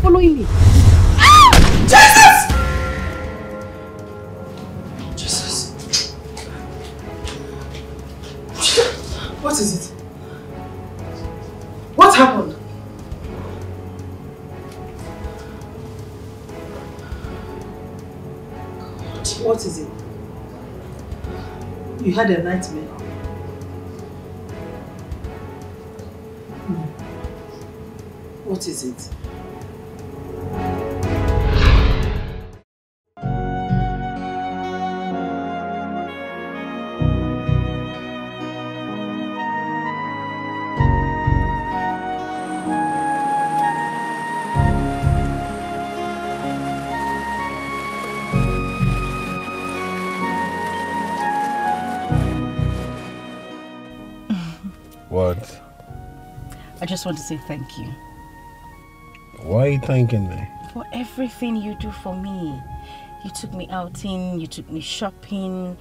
following me. Jesus! Jesus. What is it? What happened? What is it? You had a nightmare. What is it? What? I just want to say thank you. Why are you thanking me? For everything you do for me. You took me outing, you took me shopping.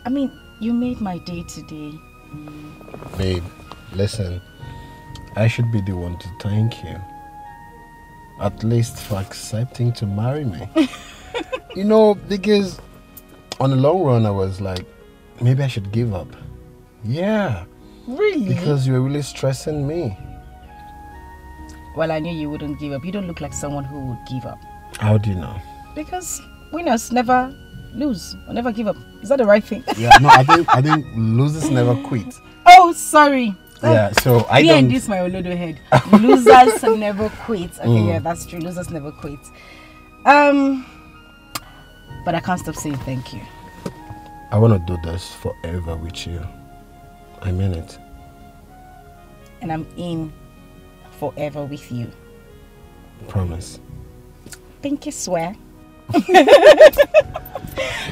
I mean, you made my day today. Babe, listen. I should be the one to thank you. At least for accepting to marry me. You know, because on the long run I was like, maybe I should give up. Yeah. Really? Because you were really stressing me. Well, I knew you wouldn't give up. You don't look like someone who would give up. How do you know? Because winners never lose or never give up. Is that the right thing? Yeah, no, I think losers never quit. Oh, sorry. Yeah, so I don't... and this my Olodo head. Losers never quit. Okay, yeah, that's true. Losers never quit. But I can't stop saying thank you. I want to do this forever with you. I mean it. And I'm in forever with you. Promise. Pinky swear. I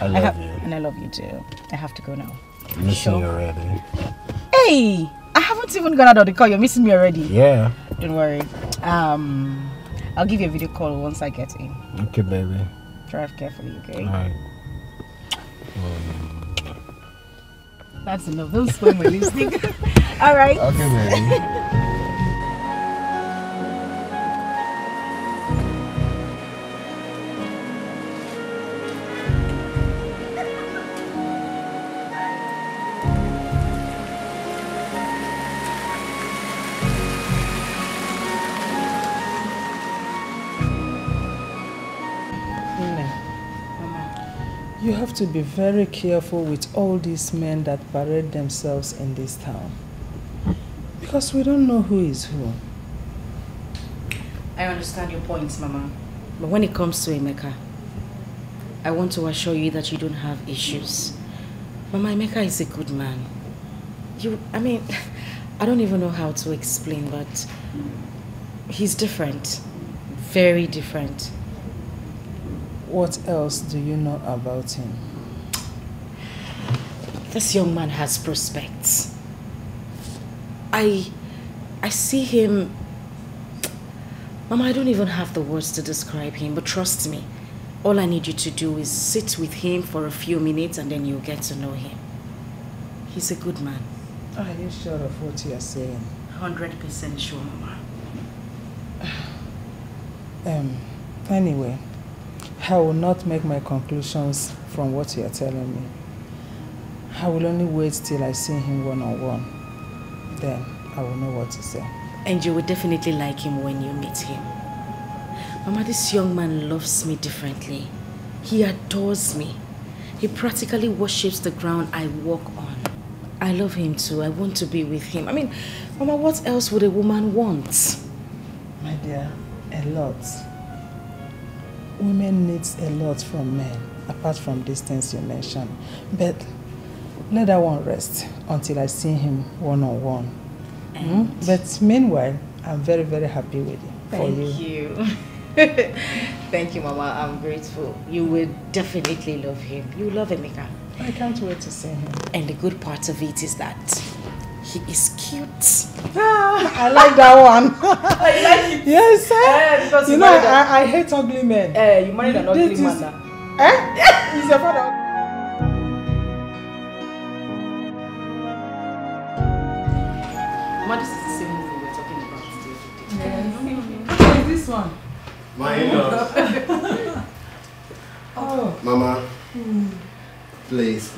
love you. And I love you too. I have to go now. Missing you already. Hey! I haven't even gone out of the car. You're missing me already. Yeah. Don't worry. I'll give you a video call once I get in. Okay, baby. Drive carefully, okay? Alright. That's enough. Don't spoil my lipstick. Alright. Okay, baby. You have to be very careful with all these men that parade themselves in this town. Because we don't know who is who. I understand your points, Mama. But when it comes to Emeka, I want to assure you that you don't have issues. Mama, Emeka is a good man. I don't even know how to explain, but he's different. Very different. What else do you know about him? This young man has prospects. I see him... Mama, I don't even have the words to describe him, but trust me, all I need you to do is sit with him for a few minutes and then you'll get to know him. He's a good man. Are you sure of what you are saying? 100% sure, Mama. Anyway, I will not make my conclusions from what you are telling me. I will only wait till I see him one-on-one. Then I will know what to say. And you will definitely like him when you meet him. Mama, this young man loves me differently. He adores me. He practically worships the ground I walk on. I love him too. I want to be with him. Mama, what else would a woman want? My dear, a lot. Women need a lot from men, apart from these things you mentioned. But let that one rest until I see him one-on-one. But meanwhile, I'm very, very happy with you. Thank you. Thank you, Mama. I'm grateful. You will definitely love him. You love Emeka. I can't wait to see him. And the good part of it is that he is cute. I like that one. I like it. Yes, sir. You know, I hate ugly men. You married an ugly man now. He's your father. Mama, this is the same movie we were talking about the other day. Yes. What is this one? My in-laws. Oh. Mama, please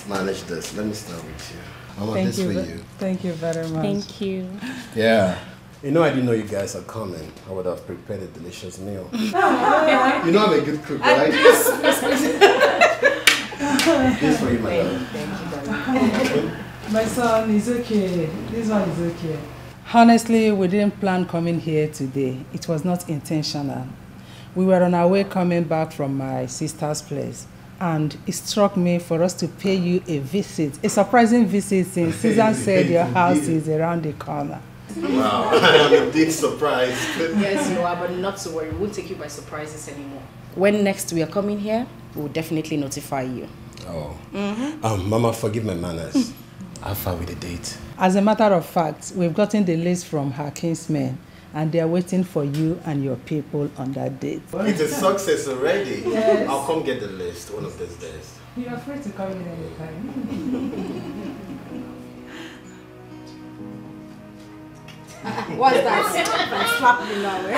manage this. Let me start with you. Mama, Thank this you. for you. Thank you very much. Thank you. Yeah. You know, I didn't know you guys are coming. I would have prepared a delicious meal. You know I'm a good cook, right? This for you, my love. Thank you, darling. My son, it's okay. This one is okay. Honestly, we didn't plan coming here today. It was not intentional. We were on our way coming back from my sister's place. And it struck me for us to pay you a visit, a surprising visit, since Susan said your house is around the corner. Wow, I'm indeed surprised. Yes, you are, but not to worry. We won't take you by surprises anymore. When next we are coming here, we'll definitely notify you. Oh. Mama, forgive my manners. How far with the date? As a matter of fact, we've gotten the list from her kinsmen, and they are waiting for you and your people on that date. It's a success already. Yes. I'll come get the list one of these days. You're free to come in anytime. What's that? Slap me now, eh?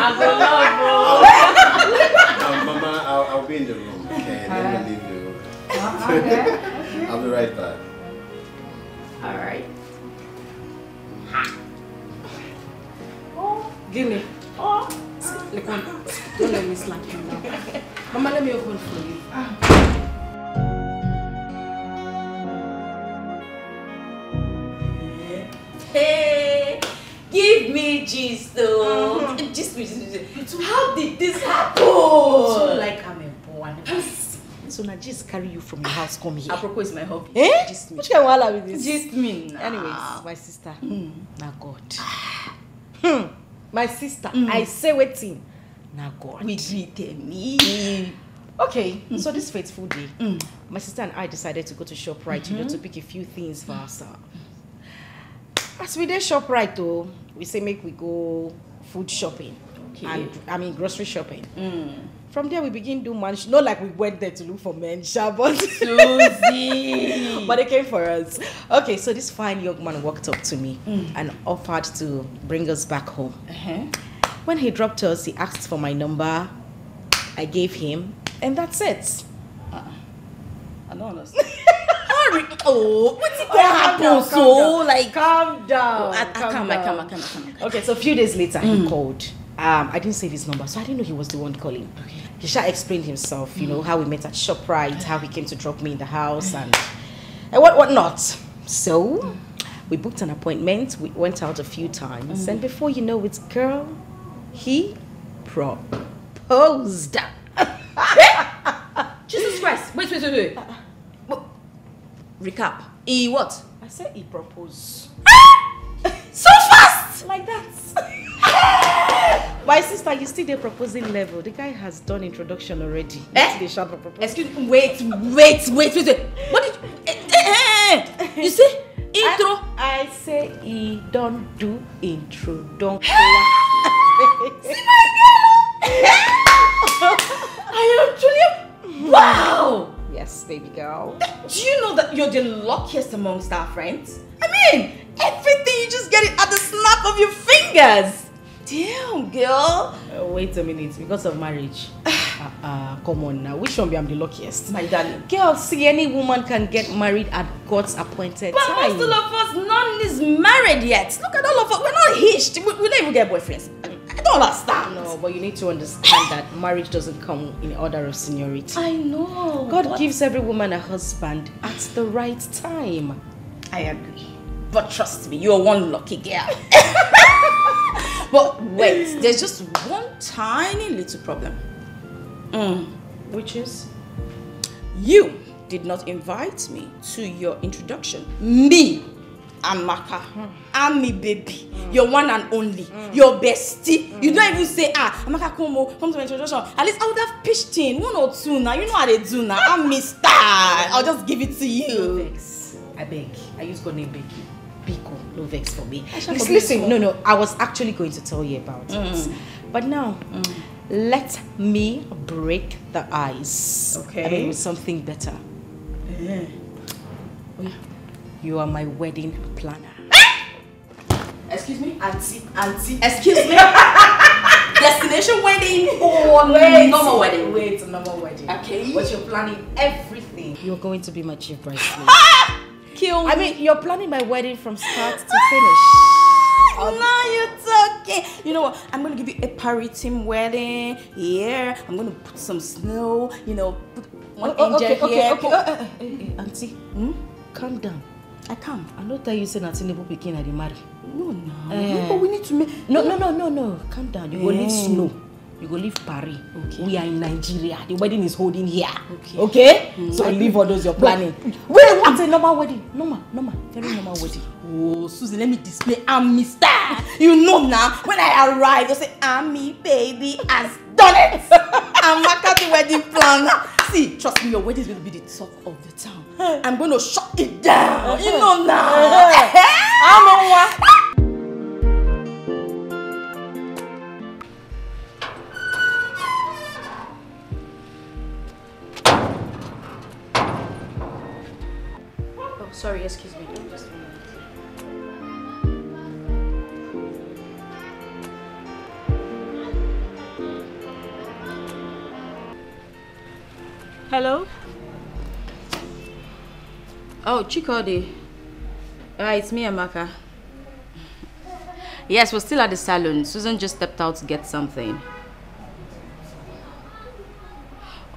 Mama, I'll be in the room, okay? Let me leave you. Okay. I'll be right back. All right. Give me. Oh, look on. Don't let me slap you now. Mama, let me open for you. Hey, give me gist though. Gist me. How did this happen? So like I'm a boy. So now just carry you from your house, come here. Apropos is my hobby. Eh? Gist me. Which kind of wahala with this? Gist me. Nah. Anyways, my sister. Now God. My sister. I say waiting. Now God. We greeted me. Okay, so this fateful day, my sister and I decided to go to ShopRite, you know, to pick a few things for ourselves. As we did ShopRite though, we say make we go food shopping. Okay. And I mean grocery shopping. From there we begin do manage. Not like we went there to look for men, but Susie. but they came for us. Okay, so this fine young man walked up to me and offered to bring us back home. When he dropped us, he asked for my number. I gave him, and that's it. I don't understand. Oh, what's it gonna happen? So like, Calm down. calm. Okay, so a few days later, he called. I didn't save his number, so I didn't know he was the one calling. Okay. He shall explain himself, you know, how we met at ShopRite, how he came to drop me in the house, and what not. So, we booked an appointment, we went out a few times, and before you know it, girl, he proposed. Jesus Christ. Wait. Recap. He what? I said he proposed. So fast! Like that. My sister, you still the proposing level. The guy has done introduction already. They shout for proposal. Excuse me. Wait. What did you say? Intro. I say he don't do introduction. See my girl. I am truly. Wow. Yes, baby girl. Do you know that you're the luckiest amongst our friends? I mean, everything, you just get it at the snap of your fingers. Damn, girl. Wait a minute, because of marriage. Come on now. Which one be I'm the luckiest? My darling. Girl, see, any woman can get married at God's appointed But time. most of us, none is married yet. Look at all of us. We're not hitched. We don't even get boyfriends. I don't understand. No, but you need to understand that marriage doesn't come in order of seniority. I know. God gives every woman a husband at the right time. I agree. But trust me, you're one lucky girl. But wait, there's just one tiny little problem. Which is? You did not invite me to your introduction. Me, Amaka, I'm me baby, your one and only, your bestie. You don't even say, Amaka, come to my introduction. At least I would have pitched in 1 or 2 now. You know how they do now. I'm Mr. I'll just give it to No you. vex. I beg. I use God name beg you. Biko, no vex for me. shall Listen, forgive no. I was actually going to tell you about it. But now, let me break the ice. Okay. I mean, with something better. You are my wedding planner. Excuse me? Auntie. Excuse me? Destination wedding or normal wedding? Wait, normal wedding. Okay. But you're planning everything. You're going to be my chief bridesmaid. Kill me. I mean, you're planning my wedding from start to finish. Now you're talking. You know what? I'm gonna give you a party team wedding. Yeah. I'm gonna put some snow. You know, put one angel here. Hey, auntie, calm down. I can't. I know that you said nothing about picking at the marry. No. But we need to make. No. Calm down. You go leave snow. You go leave Paris. Okay. We are in Nigeria. The wedding is holding here. Okay? So leave all those you're planning. Wait, What's a normal wedding? Normal. Very normal wedding. Oh, Susie, let me display. I'm Mr. You know now, when I arrive, you say, Ami, baby, has done it. I'm Maka the wedding planner. See, trust me, your wedding is going to be the talk of the town. I'm going to shut it down. You know now. I'm on one. Oh, sorry, excuse me. Just a minute. Hello? Oh, Chikodi. It's me, Amaka. Yes, we're still at the salon. Susan just stepped out to get something.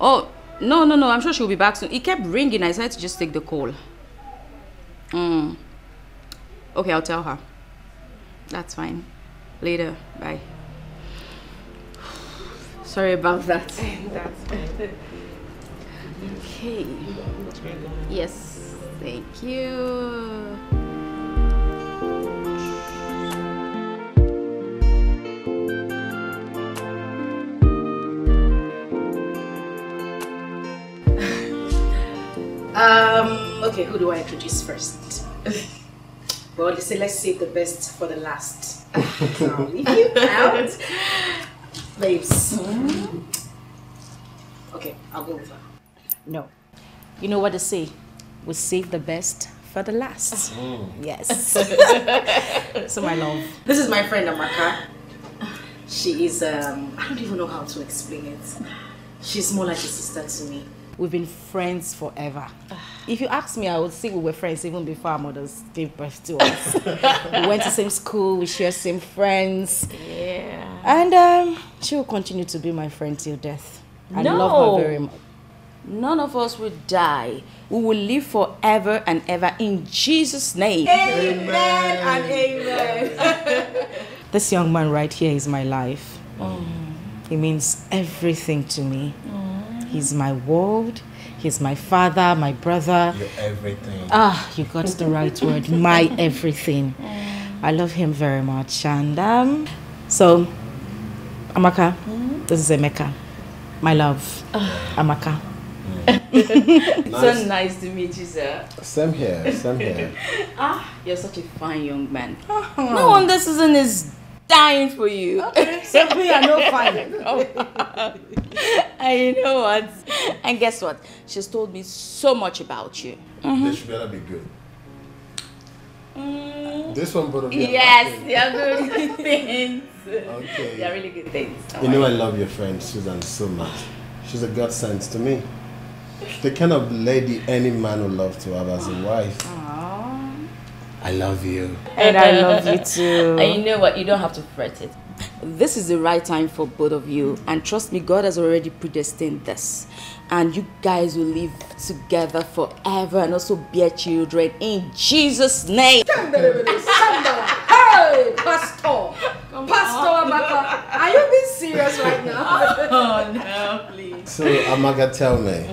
Oh, no. I'm sure she'll be back soon. It kept ringing. I decided to just take the call. Okay, I'll tell her. That's fine. Later. Bye. Sorry about that. That's fine. Okay. Yes. Thank you. Okay, who do I introduce first? Well, they say let's save the best for the last. I'll leave you out. Babes. Okay, I'll go with her. No. You know what they say? We save the best for the last. Yes. So my love, this is my friend Amaka. She is, I don't even know how to explain it. She's more like a sister to me. We've been friends forever. If you ask me, I would say we were friends even before our mothers gave birth to us. We went to same school, we share same friends. Yeah. And she will continue to be my friend till death. I love her very much. None of us will die. We will live forever and ever in Jesus' name. Amen and amen. This young man right here is my life. He means everything to me. He's my world. He's my father, my brother. You're everything. You got the right word. My everything. I love him very much. And so, Amaka, this is Emeka. My love, Amaka. Nice. So nice to meet you, sir. Same here. You're such a fine young man. No wonder Susan is dying for you. So me, I know fine. And you know what? And guess what? She's told me so much about you. This should better be good. This one both of you. Yes, they are good things. Okay. They are really good things. You know I love your friend Susan so much. She's a godsend to me. The kind of lady any man would love to have as a wife. Aww. I love you. And I love you too. And you know what? You don't have to fret it. This is the right time for both of you. And trust me, God has already predestined this. And you guys will live together forever and also bear children in Jesus' name. Hey, Pastor! Pastor Amaka, are you being serious right now? Oh no, please. So Amaka, tell me,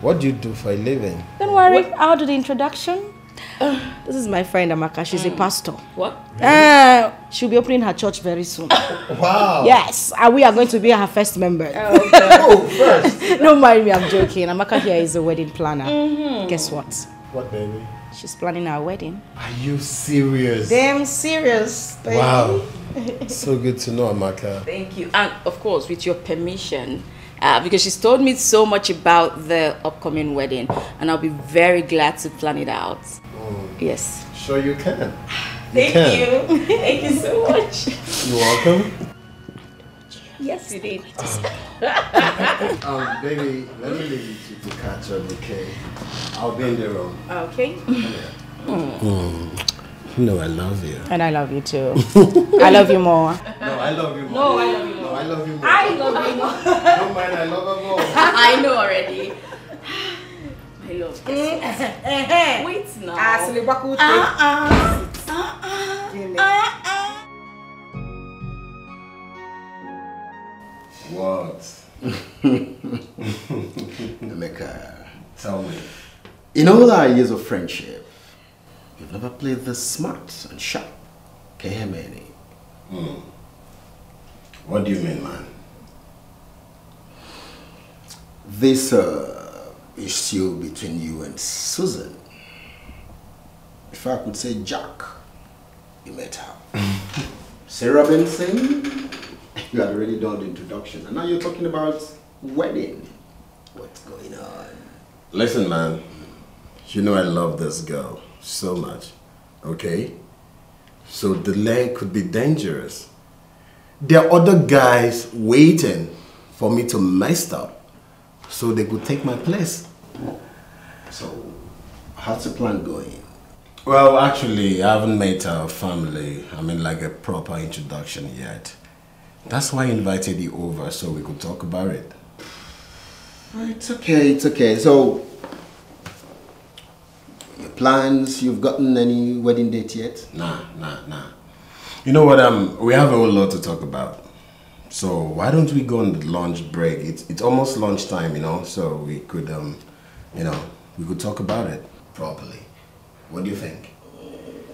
what do you do for a living? Don't worry, I'll do the introduction. This is my friend Amaka. She's a pastor. What? She'll be opening her church very soon. Wow. Yes, and we are going to be her first member. Oh, first. Don't mind me, I'm joking. Amaka here is a wedding planner. Guess what? What, baby? She's planning our wedding. Are you serious? Damn serious, baby. Wow. So good to know, Amaka. Thank you. And of course, with your permission, because she's told me so much about the upcoming wedding, and I'll be very glad to plan it out. Yes. Sure you can. Thank you. Thank you so much. You're welcome. Yes, you did. Baby, let me leave you to catch up, okay? I'll be in the room. Okay. You know I love you. And I love you too. I love you more. No, I love you more. No, I love you more. No, I love you more. I love you more. Don't mind, I love her more. I know already. My love. Wait now. What? Emeka, tell me. In all our years of friendship, you've never played this smart and sharp. Can you hear me any? What do you mean, man? This issue between you and Susan. If I could say Jack, you met her. Sarah Benson, you had already done the introduction, and now you're talking about wedding. What's going on? Listen, man. You know I love this girl so much, okay? So delay could be dangerous. There are other guys waiting for me to mess up so they could take my place. So, how's the plan going? Well, actually, I haven't met her family. I mean, like a proper introduction yet. That's why I invited you over so we could talk about it. It's okay, it's okay. So, your plans, you've gotten any wedding date yet? Nah. You know what, we have a whole lot to talk about. So why don't we go on the lunch break? It's almost lunchtime, you know, so we could, you know, we could talk about it properly. What do you think?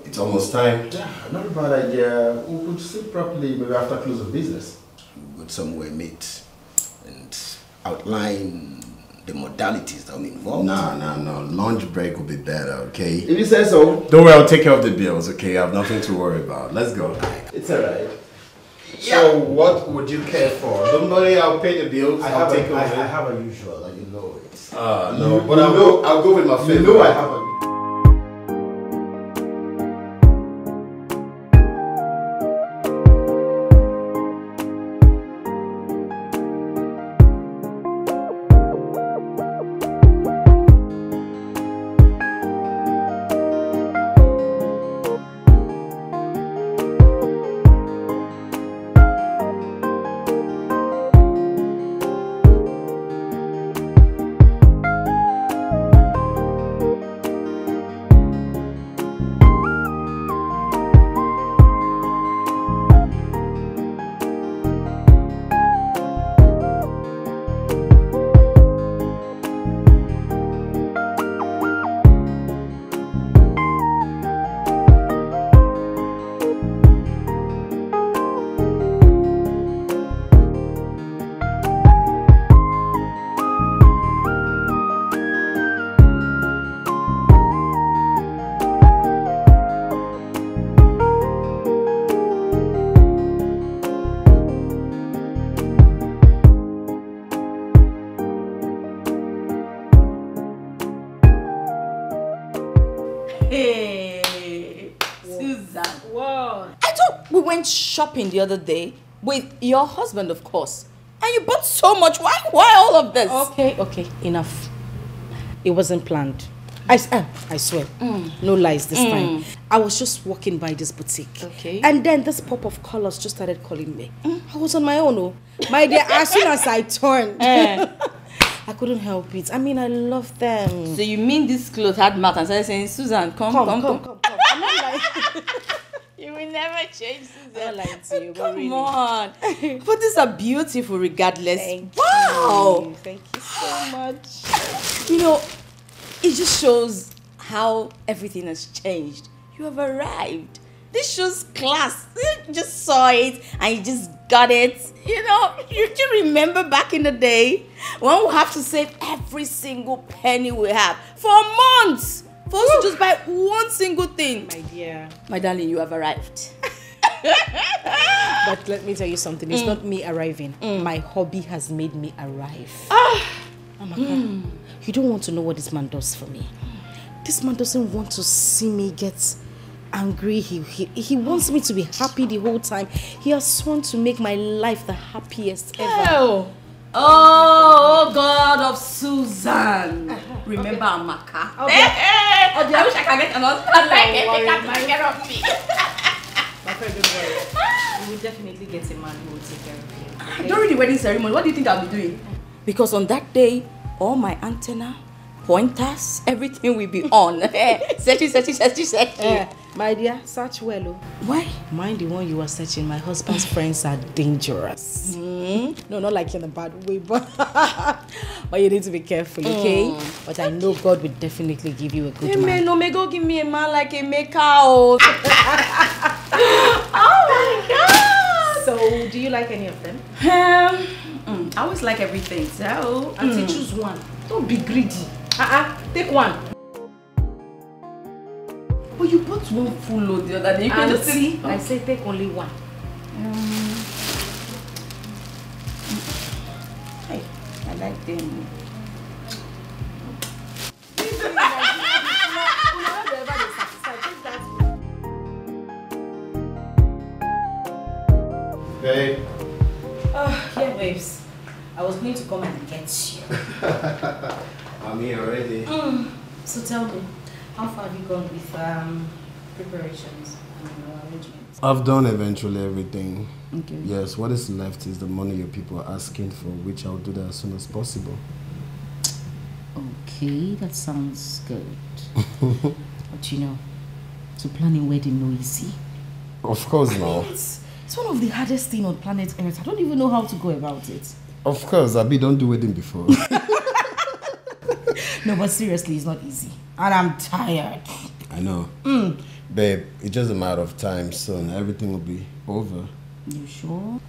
It's almost time. Yeah, not a bad idea. We could sit properly maybe after close of business. We could somewhere meet and outline the modalities that will be involved. No. Lunch break will be better, okay? If you say so. Don't worry, I'll take care of the bills, okay? I have nothing to worry about. Let's go. It's alright. Yeah. So what would you care for? Don't worry, I'll pay the bills. I have a usual, and you know it. No, but I'll go with my favorite. You know I have a... Shopping the other day with your husband, of course, and you bought so much. Why all of this? Okay, enough. It wasn't planned. I swear, no lies this time. I was just walking by this boutique, and then this pop of colors just started calling me. I was on my own, my dear. As soon as I turned, I couldn't help it. I mean, I love them. So you mean this clothes had mouth and started saying, Susan, come. I'm not like... You will never change, Susan. I'm lying to you, come really. on. But these are beautiful regardless. Thank you. Thank you so much. You know, it just shows how everything has changed. You have arrived. This shows class. You just saw it and you just got it. You know, you remember back in the day when we have to save every single penny we have for months. For us to just buy one single thing. My dear. My darling, you have arrived. But let me tell you something. It's not me arriving. My hobby has made me arrive. Amaka, you don't want to know what this man does for me. This man doesn't want to see me get angry. He wants me to be happy the whole time. He has sworn to make my life the happiest ever. Oh, God of Susan. Remember Amaka. I wish I could get another like it. They can't take care of me. My friend, don't worry. You will definitely get a man who will take care of you. Okay? During the wedding ceremony, what do you think I'll be doing? Because on that day, all my antenna, pointers, everything will be on. Searching. My dear, search well. Oh. Why? Mind the one you are searching. My husband's friends are dangerous. No, not like in a bad way, but you need to be careful, okay? But I know God will definitely give you a good man. No, may go give me a man like a maker. Oh my God! So, do you like any of them? I always like everything, so... Auntie, choose one. Don't be greedy. Take one. Oh, you bought one full load the other day. You can just see. I say take only one. Hey, I like them. Babe. Yeah, babes. I was going to come and get you. I'm here already. So tell me, how far have you gone with preparations and arrangements? I've done eventually everything. Okay. Yes, what is left is the money your people are asking for, which I'll do that as soon as possible. Okay, that sounds good. But you know, to plan a wedding no easy. Of course not. It's one of the hardest things on planet Earth. I don't even know how to go about it. Of course, Abi don't do wedding before. No, but seriously, it's not easy. And I'm tired. I know. Babe, it's just a matter of time soon. Everything will be over. You sure?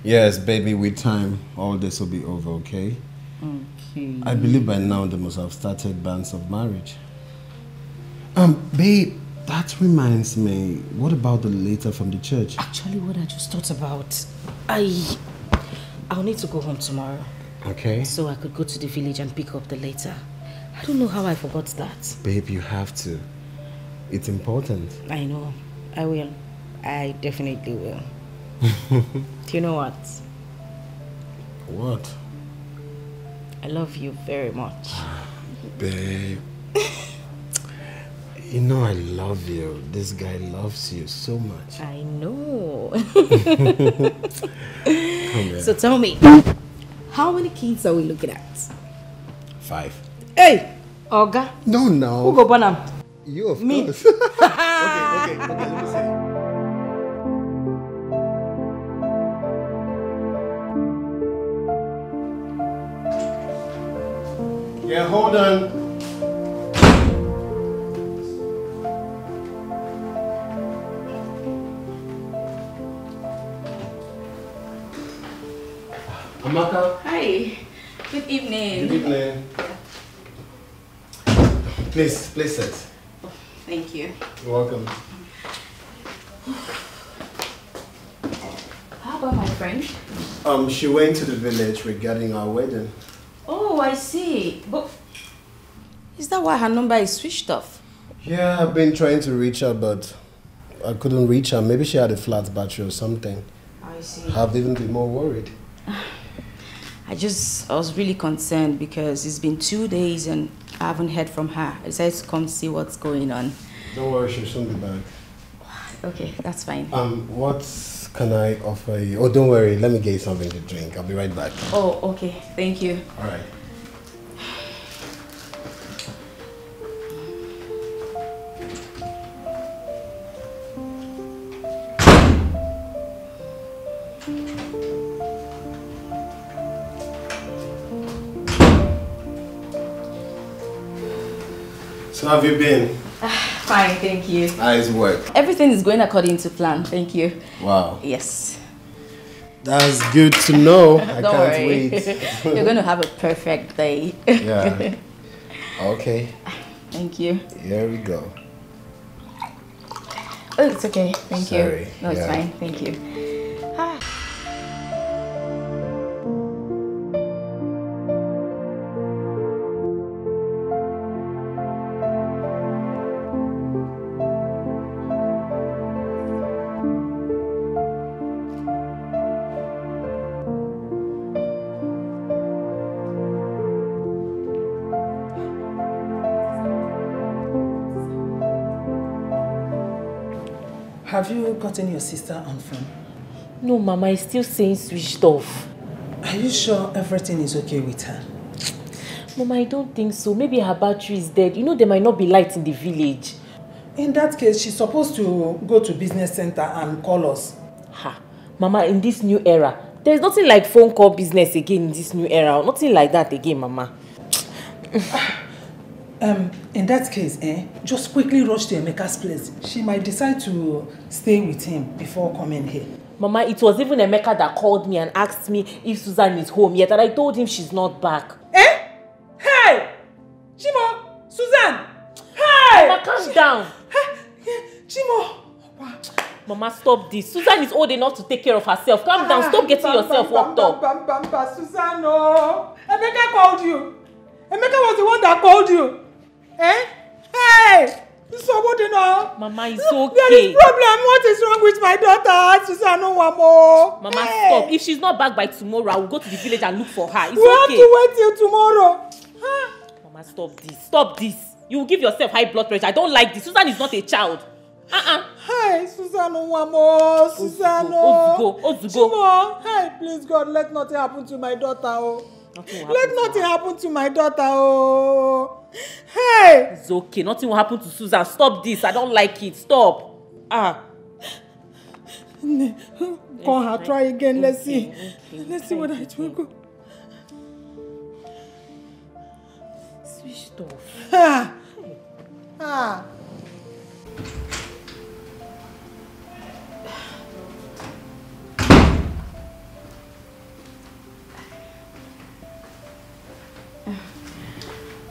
Yes, baby, with time, all this will be over, okay? Okay. I believe by now they must have started banns of marriage. Babe, that reminds me, what about the letter from the church? Actually, what I just thought about, I'll need to go home tomorrow. Okay. So I could go to the village and pick up the letter. I don't know how I forgot that. Babe, you have to. It's important. I know. I will. I definitely will. Do you know what? What? I love you very much. Babe. You know I love you. This guy loves you so much. I know. Come here. So tell me, how many kids are we looking at? 5. Hey, Oga. No, Who go born them? You, of Me. course. Okay, let me see. Yeah, hold on. Amaka. Hi. Good evening. Good evening. Please sit. Thank you. You're welcome. How about my friend? She went to the village regarding our wedding. Oh, I see. But is that why her number is switched off? Yeah, I've been trying to reach her, but I couldn't reach her. Maybe she had a flat battery or something. I see. I've even been more worried. I was really concerned because it's been 2 days and I haven't heard from her. I decided to come see what's going on. Don't worry, she'll soon be back. Okay, that's fine. What can I offer you? Oh, don't worry. Let me get you something to drink. I'll be right back. Oh, okay. Thank you. All right. So how have you been? Fine, thank you. How's work? Everything is going according to plan. Thank you. Wow. Yes. That's good to know. I Don't can't worry. wait. You're going to have a perfect day. Yeah. Okay. Thank you. Here we go. Oh, it's okay. Thank Sorry. you. No, it's Yeah. fine. Thank you. Ah. Have you gotten your sister on phone? No, Mama, it's still saying switched off. Are you sure everything is okay with her? Mama, I don't think so. Maybe her battery is dead. You know there might not be light in the village. In that case, she's supposed to go to business center and call us. Ha. Mama, in this new era, there's nothing like phone call business again in this new era. Nothing like that again, Mama. In that case, just quickly rush to Emeka's place. She might decide to stay with him before coming here. Mama, it was even Emeka that called me and asked me if Susan is home yet, and I told him she's not back. Hey! Chimo! Susan! Hey! Mama, calm down. Chimo! Mama, stop this. Susan is old enough to take care of herself. Calm down. Stop getting yourself worked up. Susan, no. Emeka called you. Emeka was the one that called you. Hey! Somebody know. Mama, it's okay. There is problem. What is wrong with my daughter? Susan, no one more. Mama, stop. If she's not back by tomorrow, I will go to the village and look for her. It's we have okay. to wait till tomorrow. Mama, stop this. Stop this. You will give yourself high blood pressure. I don't like this. Susan is not a child. Hi, Susan, no one more. Susan, no. Ozugo. Hi, please God, let nothing happen to my daughter. Oh. Let nothing happen to my daughter. Oh. Hey! It's okay. Nothing will happen to Susan. Stop this. I don't like it. Stop. Call her. Try again. Let's see. Let's see whether it will go. Switched off.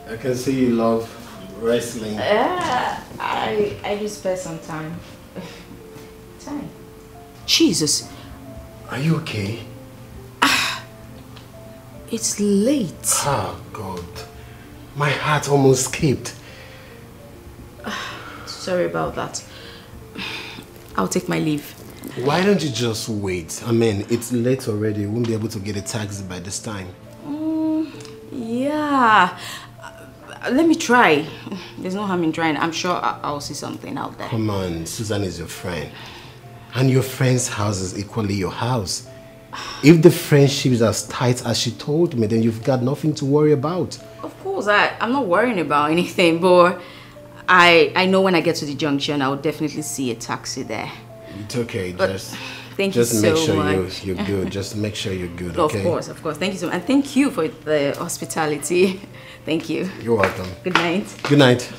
I can see you love wrestling. I just spare some time. Jesus. Are you okay? It's late. Oh, God. My heart almost skipped. Sorry about that. I'll take my leave. Why don't you just wait? I mean, it's late already. You won't be able to get a taxi by this time. Yeah. Let me try. There's no harm in trying. I'm sure I'll see something out there. Come on, Susan is your friend. And your friend's house is equally your house. If the friendship is as tight as she told me, then you've got nothing to worry about. Of course, I'm not worrying about anything, but I know when I get to the junction, I'll definitely see a taxi there. It's okay, but thank you so much. Just make sure you're good. Just make sure you're good, okay? Of course. Thank you so much. And thank you for the hospitality. Thank you. You're welcome. Good night. Good night.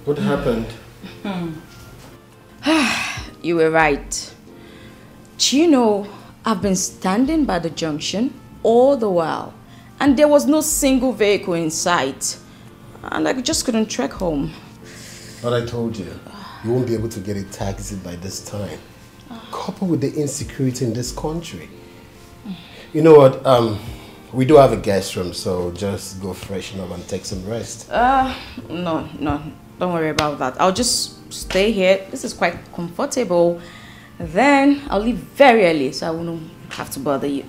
What happened? You were right. Do you know, I've been standing by the junction all the while, and there was no single vehicle in sight, and I just couldn't trek home. But I told you, you won't be able to get a taxi by this time. Coupled with the insecurity in this country. You know what? We do have a guest room, so just go freshen up and take some rest. No, don't worry about that. I'll just stay here. This is quite comfortable. Then I'll leave very early, so I won't have to bother you.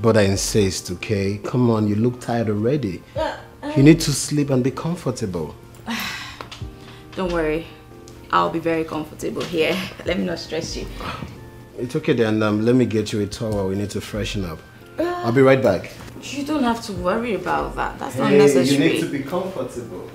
But I insist, okay? Come on, you look tired already. You need to sleep and be comfortable. Don't worry. I'll be very comfortable here. Let me not stress you. It's okay then, let me get you a towel. We need to freshen up. I'll be right back. You don't have to worry about that. That's not necessary. You need to be comfortable.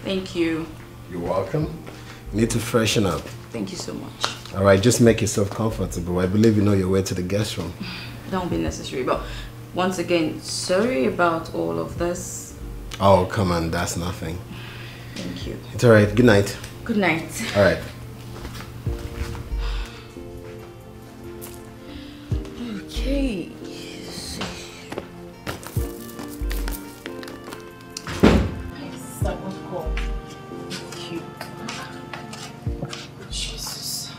Thank you. You're welcome. You need to freshen up. Thank you so much. Alright, just make yourself comfortable. I believe you know your way to the guest room. Don't be necessary, but once again, sorry about all of this. Oh, come on, that's nothing. Thank you. It's alright. Good night. Good night. Alright. Okay. Jesus.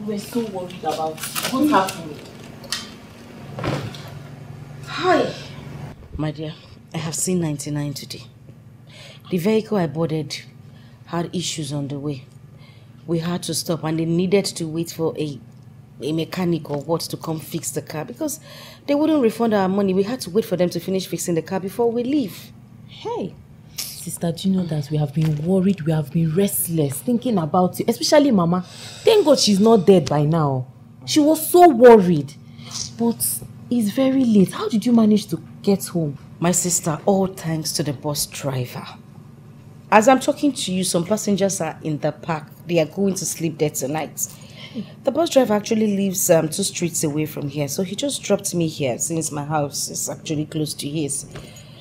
We're so worried about what's happening. Hi. My dear, I have seen 99 today. The vehicle I boarded had issues on the way. We had to stop and they needed to wait for a mechanic or what to come fix the car because they wouldn't refund our money. We had to wait for them to finish fixing the car before we leave. Hey, sister, do you know that we have been worried, we have been restless, thinking about you, especially Mama. Thank God she's not dead by now. She was so worried. But it's very late. How did you manage to get home? My sister, all thanks to the bus driver. As I'm talking to you, some passengers are in the park. They are going to sleep there tonight. The bus driver actually lives 2 streets away from here, so he just dropped me here since my house is actually close to his.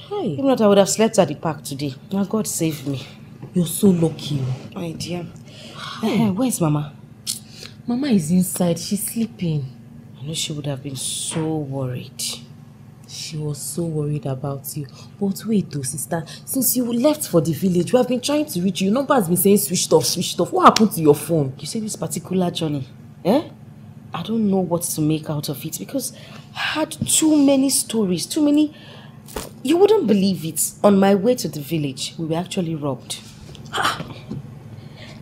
Hey. If not, I would have slept at the park today. Now God save me. You're so lucky. My dear. Where's Mama? Mama is inside. She's sleeping. I know she would have been so worried. She was so worried about you. But wait though, sister. Since you left for the village, we have been trying to reach you. Your number has been saying switched off, switched off. What happened to your phone? You see this particular journey? I don't know what to make out of it because I had too many stories, too many. You wouldn't believe it. On my way to the village, we were actually robbed.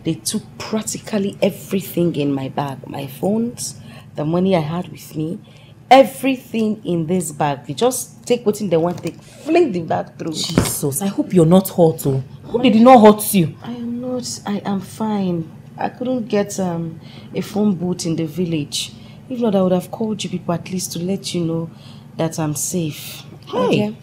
They took practically everything in my bag. My phones, the money I had with me, everything in this bag. They just take what they want, they fling the bag through. Jesus, I hope you're not hurt. Oh. I hope they did not hurt you. I am not. I am fine. I couldn't get a phone booth in the village. If not, I would have called you people at least to let you know that I'm safe. Hey. Okay?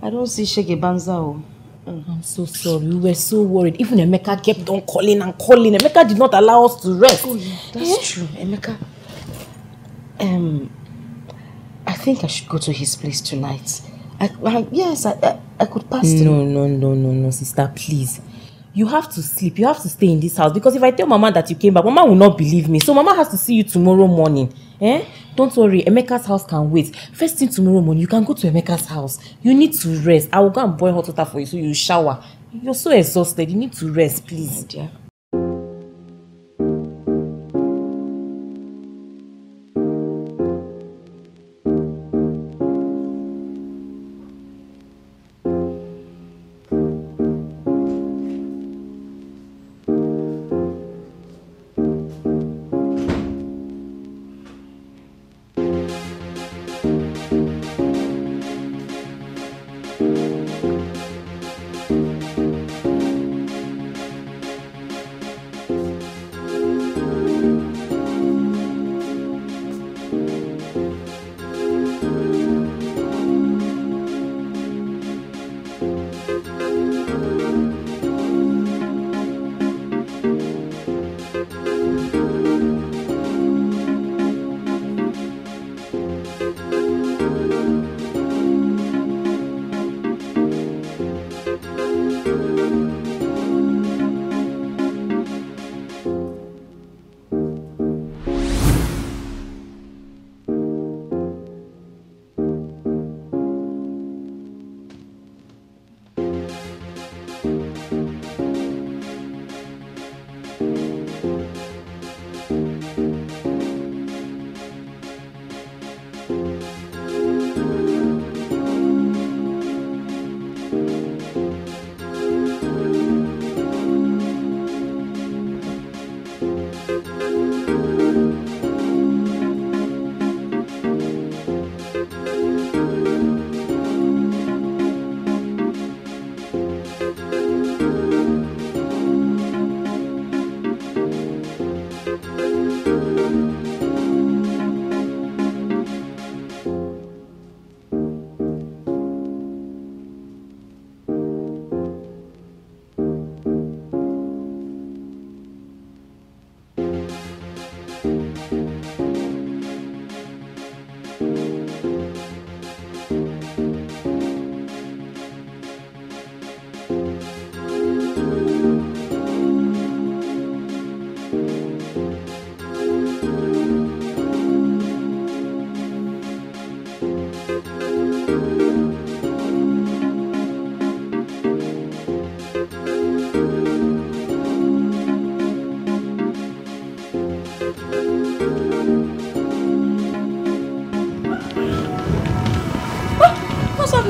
I don't see Shege Banza. I'm so sorry. We were so worried. Even Emeka kept on calling and calling. Emeka did not allow us to rest. Oh, yeah, that's true. Emeka. I think I should go to his place tonight. Yes, I could pass him. No, sister, please. You have to sleep. You have to stay in this house. Because if I tell Mama that you came back, Mama will not believe me. So Mama has to see you tomorrow morning. Don't worry. Emeka's house can wait. First thing tomorrow morning, you can go to Emeka's house. You need to rest. I will go and boil hot water for you so you shower. You're so exhausted. You need to rest, please. Oh, dear.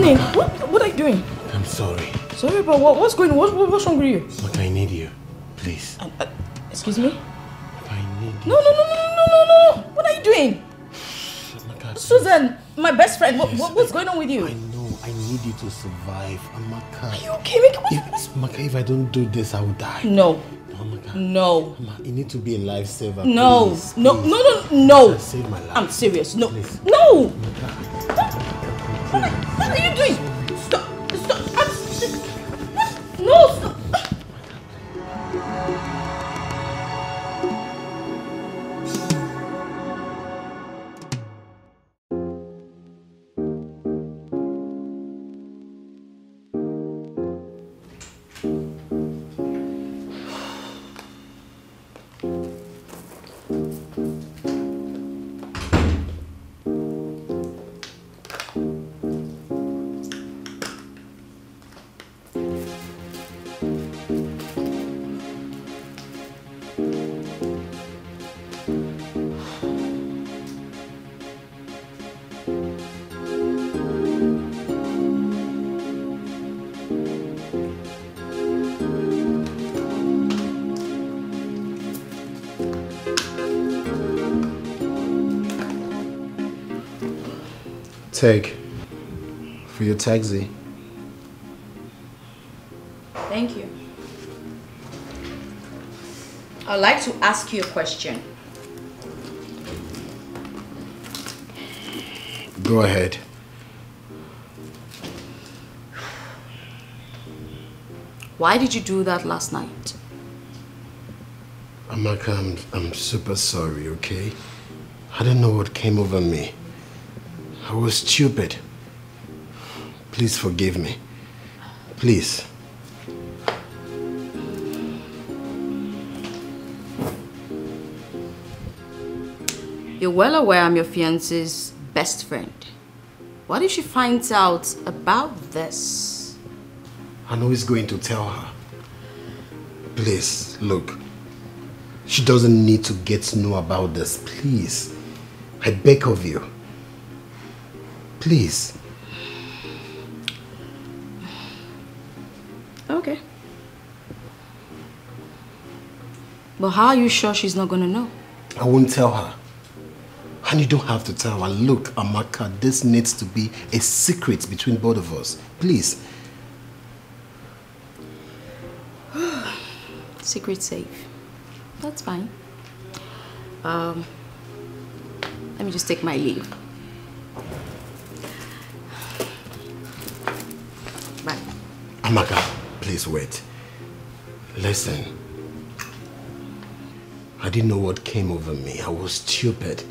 What are you doing? I'm sorry. Sorry, but what's going on? What's wrong with you? But I need you. Please. Excuse me? I need you. No. What are you doing? Amaka, Susan, my best friend, what's going on with you? I know. I need you to survive. Amaka. Are you okay? Amaka, if I don't do this, I will die. No. Amaka. No. Amaka, you need to be a lifesaver. No. Please, No. please. No. Save my life. I'm serious. No. Please. No. Amaka. What are you doing? Stop. No, stop. Take for your taxi. Thank you. I'd like to ask you a question. Go ahead. Why did you do that last night? Amaka, I'm super sorry, okay? I don't know what came over me. I was stupid. Please forgive me. Please. You're well aware I'm your fiance's best friend. What if she finds out about this? I know he's going to tell her. Please, look. She doesn't need to get to know about this. Please. I beg of you. Please. Okay. But how are you sure she's not gonna know? I won't tell her. And you don't have to tell her. Look, Amaka, this needs to be a secret between both of us. Please. Secret safe. That's fine. Let me just take my leave. Bye. Amaka, please wait. Listen. I didn't know what came over me. I was stupid.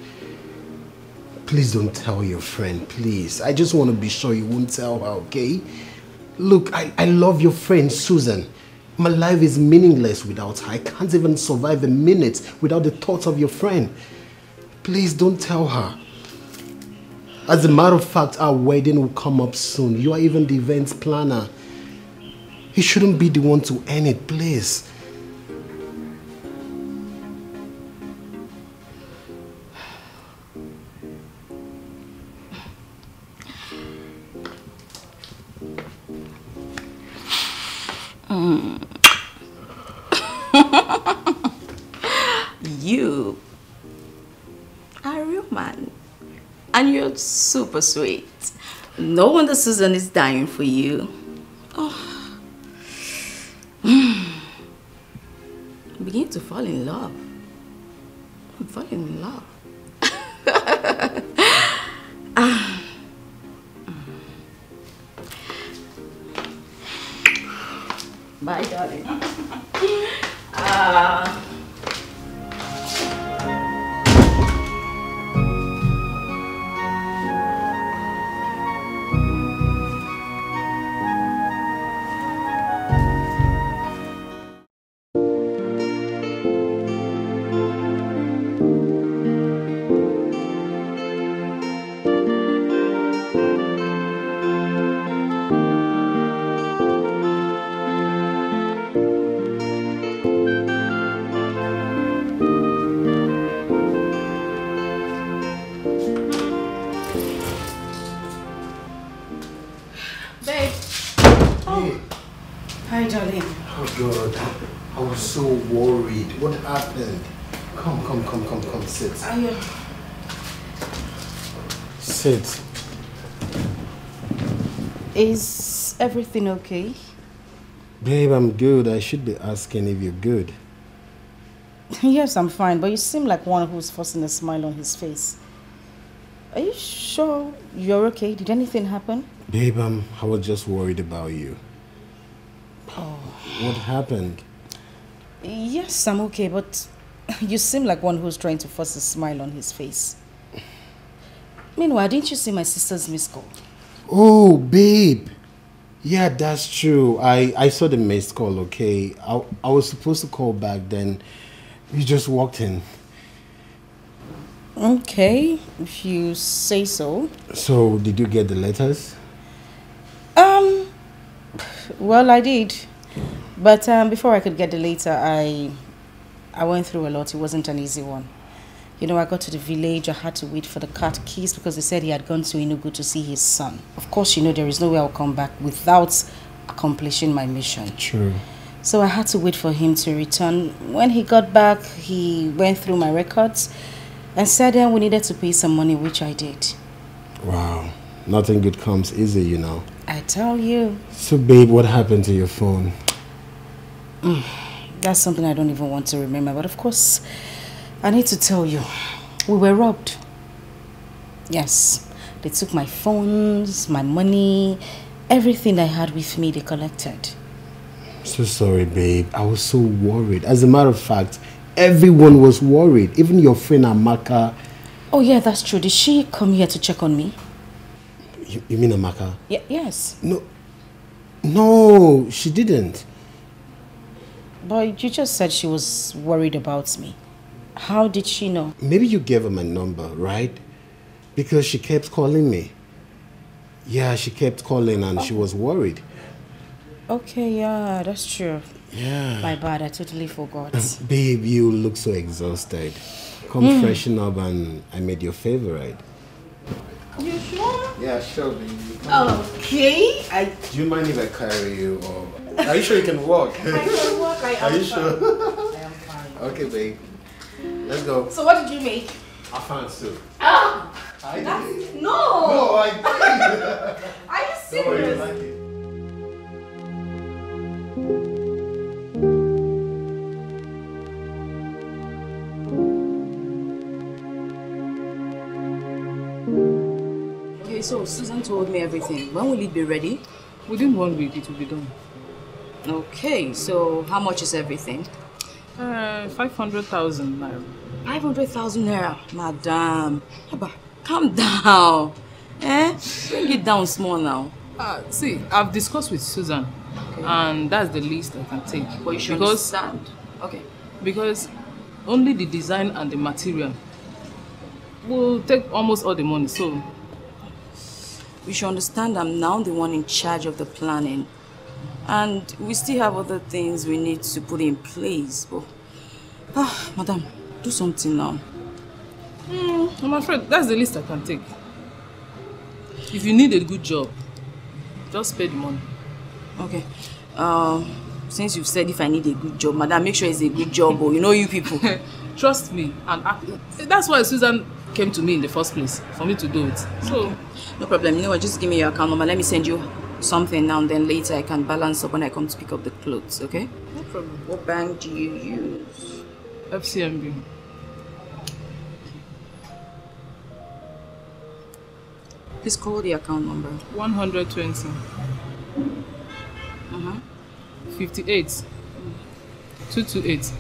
Please don't tell your friend, please. I just want to be sure you won't tell her, okay? Look, I love your friend, Susan. My life is meaningless without her. I can't even survive a minute without the thoughts of your friend. Please don't tell her. As a matter of fact, our wedding will come up soon. You are even the events planner. You shouldn't be the one to end it, please. You are a real man. And you're super sweet. No wonder Susan is dying for you. Oh. I'm beginning to fall in love. I'm falling in love. Bye, darling. What happened? Come, sit. Sit. Is everything okay? Babe, I'm good. I should be asking if you're good. Yes, I'm fine, but you seem like one who's forcing a smile on his face. Are you sure you're okay? Did anything happen? Babe, I was just worried about you. Oh. What happened? Yes, I'm okay, but you seem like one who's trying to force a smile on his face. Meanwhile, didn't you see my sister's missed call? Oh, babe. Yeah, that's true. I saw the missed call, okay? I was supposed to call back then. You just walked in. Okay, if you say so. So, did you get the letters? Well, I did. But before I could get the letter, I went through a lot. It wasn't an easy one. You know, I got to the village. I had to wait for the cat keys because they said he had gone to Enugu to see his son. Of course, you know, there is no way I'll come back without accomplishing my mission. True. So I had to wait for him to return. When he got back, he went through my records and said we needed to pay some money, which I did. Wow. Nothing good comes easy, you know. I tell you. So, babe, what happened to your phone? That's something I don't even want to remember. But of course, I need to tell you. We were robbed. Yes. They took my phones, my money, everything I had with me, they collected. So sorry, babe. I was so worried. As a matter of fact, everyone was worried. Even your friend Amaka. Oh, yeah, that's true. Did she come here to check on me? You mean Amaka? Yes. No, she didn't. But you just said she was worried about me. How did she know? Maybe you gave her my number, right? Because she kept calling me. Yeah, she kept calling and she was worried. Okay, yeah, that's true. Yeah. My bad, I totally forgot. Babe, you look so exhausted. Come freshen up and I made your favorite. You sure? Yeah, sure, baby. Okay. Do you mind if I carry you? Or are you sure you can walk? I can walk. Are you sure? I am fine. Okay, babe. Let's go. So what did you make? I found soup. Ah! I did. No! No, I did. Are you Don't worry, you serious? like it. Okay, so Susan told me everything. When will it be ready? Within 1 week, it will be done. Okay, so how much is everything? 500,000 naira. 500,000 naira, madam. Abba, calm down. Bring it down small now. See, I've discussed with Susan, and that's the least I can take. But you should understand. Okay. Because only the design and the material will take almost all the money, so... You should understand I'm now the one in charge of the planning. And we still have other things we need to put in place. But, madam, do something now. I'm afraid that's the least I can take. If you need a good job, just pay the money. Okay. Since you've said if I need a good job, madam, make sure it's a good job, or you know you people. Trust me, and that's why Susan came to me in the first place, for me to do it. So, no problem. You know what? Just give me your account number. Let me send you something now, and then later I can balance up when I come to pick up the clothes, okay? No problem. What bank do you use? FCMB. Please call the account number. 120. 58. 228.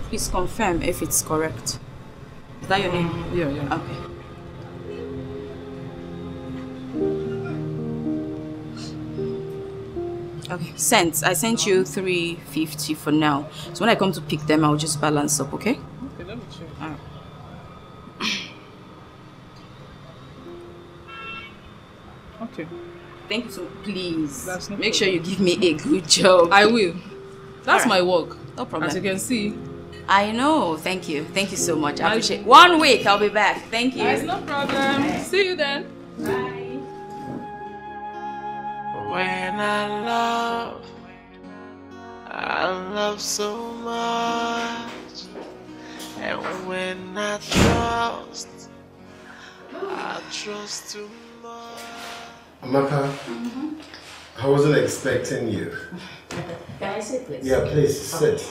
Please confirm if it's correct. Is that your name? Yeah. Okay. Okay, sent. I sent you 350 for now. So when I come to pick them, I'll just balance up, okay? Okay, let me check. All right. Okay. Thank you so much. Please That's no make sure you give me a good job. I will. That's All right. my work. No problem. As you can see. I know. Thank you. Thank you so much. I appreciate it. 1 week, I'll be back. Thank you. There's no problem. See you then. Bye. When I love so much. And when I trust too much. Amaka, I wasn't expecting you. Can I sit, please? Yeah, please, sit.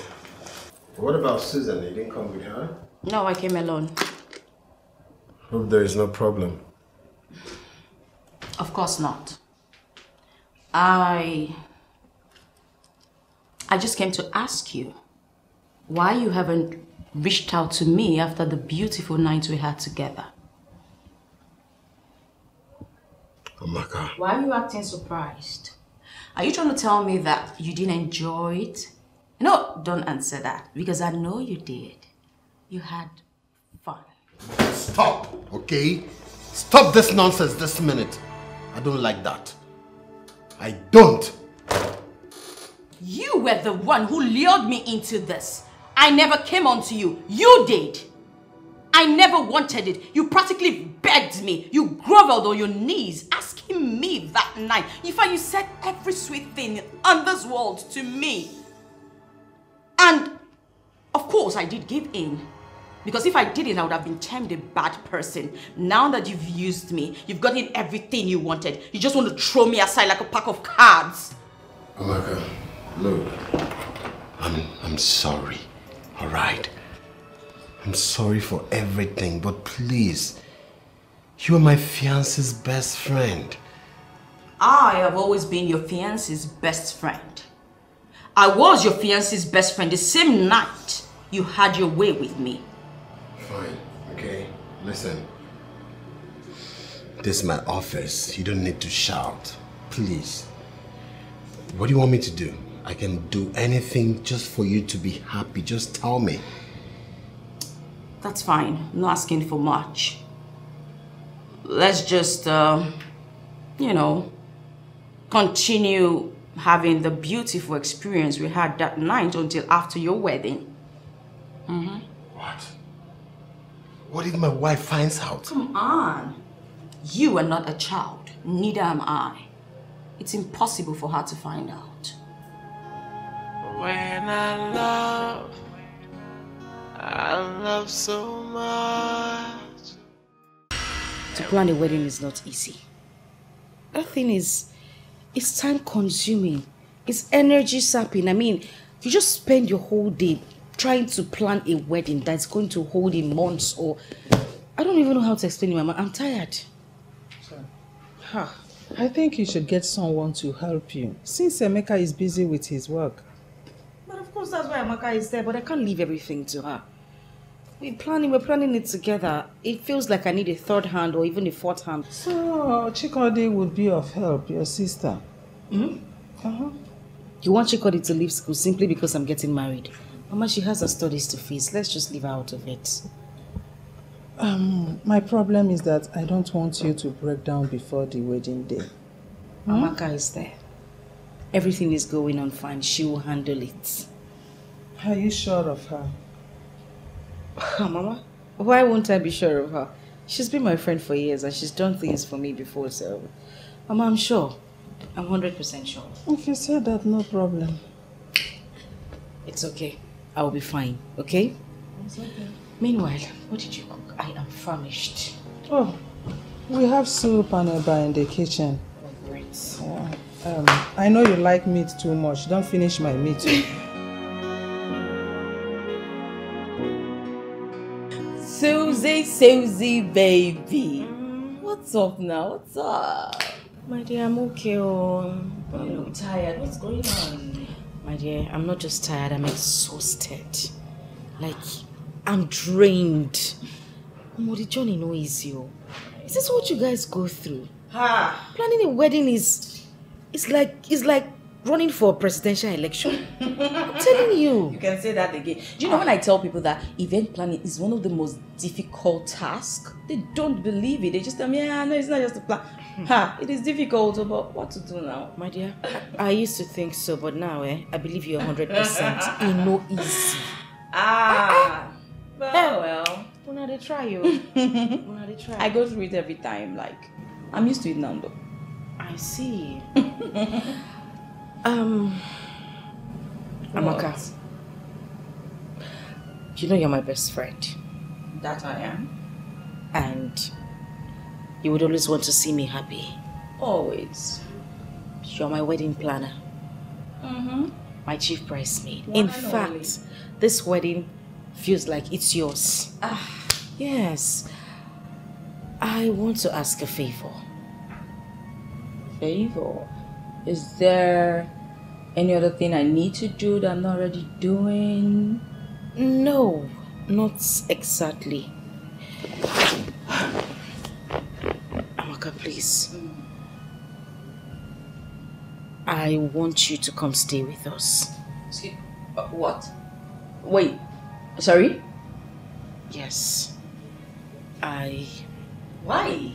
What about Susan? You didn't come with her? No, I came alone. Hope there is no problem. Of course not. I just came to ask you why you haven't reached out to me after the beautiful night we had together. Amaka. Why are you acting surprised? Are you trying to tell me that you didn't enjoy it? No, don't answer that, because I know you did. You had fun. Stop, okay? Stop this nonsense this minute. I don't like that. I don't. You were the one who lured me into this. I never came on to you. You did. I never wanted it. You practically begged me. You groveled on your knees, asking me that night. In fact, you said every sweet thing on this world to me. And, of course, I did give in. Because if I didn't, I would have been termed a bad person. Now that you've used me, you've gotten everything you wanted. You just want to throw me aside like a pack of cards. Amaka, look. I'm sorry, all right? I'm sorry for everything, but please, you are my fiancé's best friend. I have always been your fiancé's best friend. I was your fiancé's best friend the same night you had your way with me. Fine, okay? Listen. This is my office. You don't need to shout. Please. What do you want me to do? I can do anything just for you to be happy. Just tell me. That's fine. I'm not asking for much. Let's just, you know, continue having the beautiful experience we had that night until after your wedding. What? What if my wife finds out? Come on. You are not a child. Neither am I. It's impossible for her to find out. When I love so much. To plan a wedding is not easy. That thing is, it's time consuming. It's energy sapping. I mean, you just spend your whole day trying to plan a wedding that's going to hold in months, or I don't even know how to explain it, Mama. I'm tired. I think you should get someone to help you, since Emeka is busy with his work. course, that's why Amaka is there, but I can't leave everything to her. We're planning it together. It feels like I need a third hand or even a fourth hand. So, Chikodi would be of help, your sister. You want Chikodi to leave school simply because I'm getting married? Mama, she has her studies to face. Let's just leave her out of it. My problem is that I don't want you to break down before the wedding day. Amaka is there. Everything is going on fine. She will handle it. Are you sure of her? Mama, why won't I be sure of her? She's been my friend for years and she's done things for me before, so... Mama, I'm sure. I'm 100% sure. If you say that, no problem. It's okay. I'll be fine, okay? It's okay. Meanwhile, what did you cook? I am famished. Oh, we have soup and eba in the kitchen. Oh, great. Yeah. I know you like meat too much. Don't finish my meat. Susie, baby. What's up now? What's up? My dear, I'm okay. Oh. You look tired. What's going on? My dear, I'm not just tired, I'm exhausted. Like, I'm drained. The journey no easy. Is this what you guys go through? Planning a wedding is like running for a presidential election. I'm telling you. You can say that again. Do you know when I tell people that event planning is one of the most difficult tasks? They don't believe it. They just tell me, no, it's not just a plan. It is difficult, but what to do now? My dear, I used to think so, but now, I believe you're 100%. It's no easy. Well. When they try you. I go through it every time. Like, I'm used to it now, though. I see. Amaka, you know you're my best friend. That I am. And you would always want to see me happy. Always. You're my wedding planner. My chief bridesmaid. In fact, this wedding feels like it's yours. Yes. I want to ask a favor. Favor? Is there any other thing I need to do that I'm not already doing? No, not exactly. Amaka, please. I want you to come stay with us. Excuse what? Wait, sorry? Yes. Why?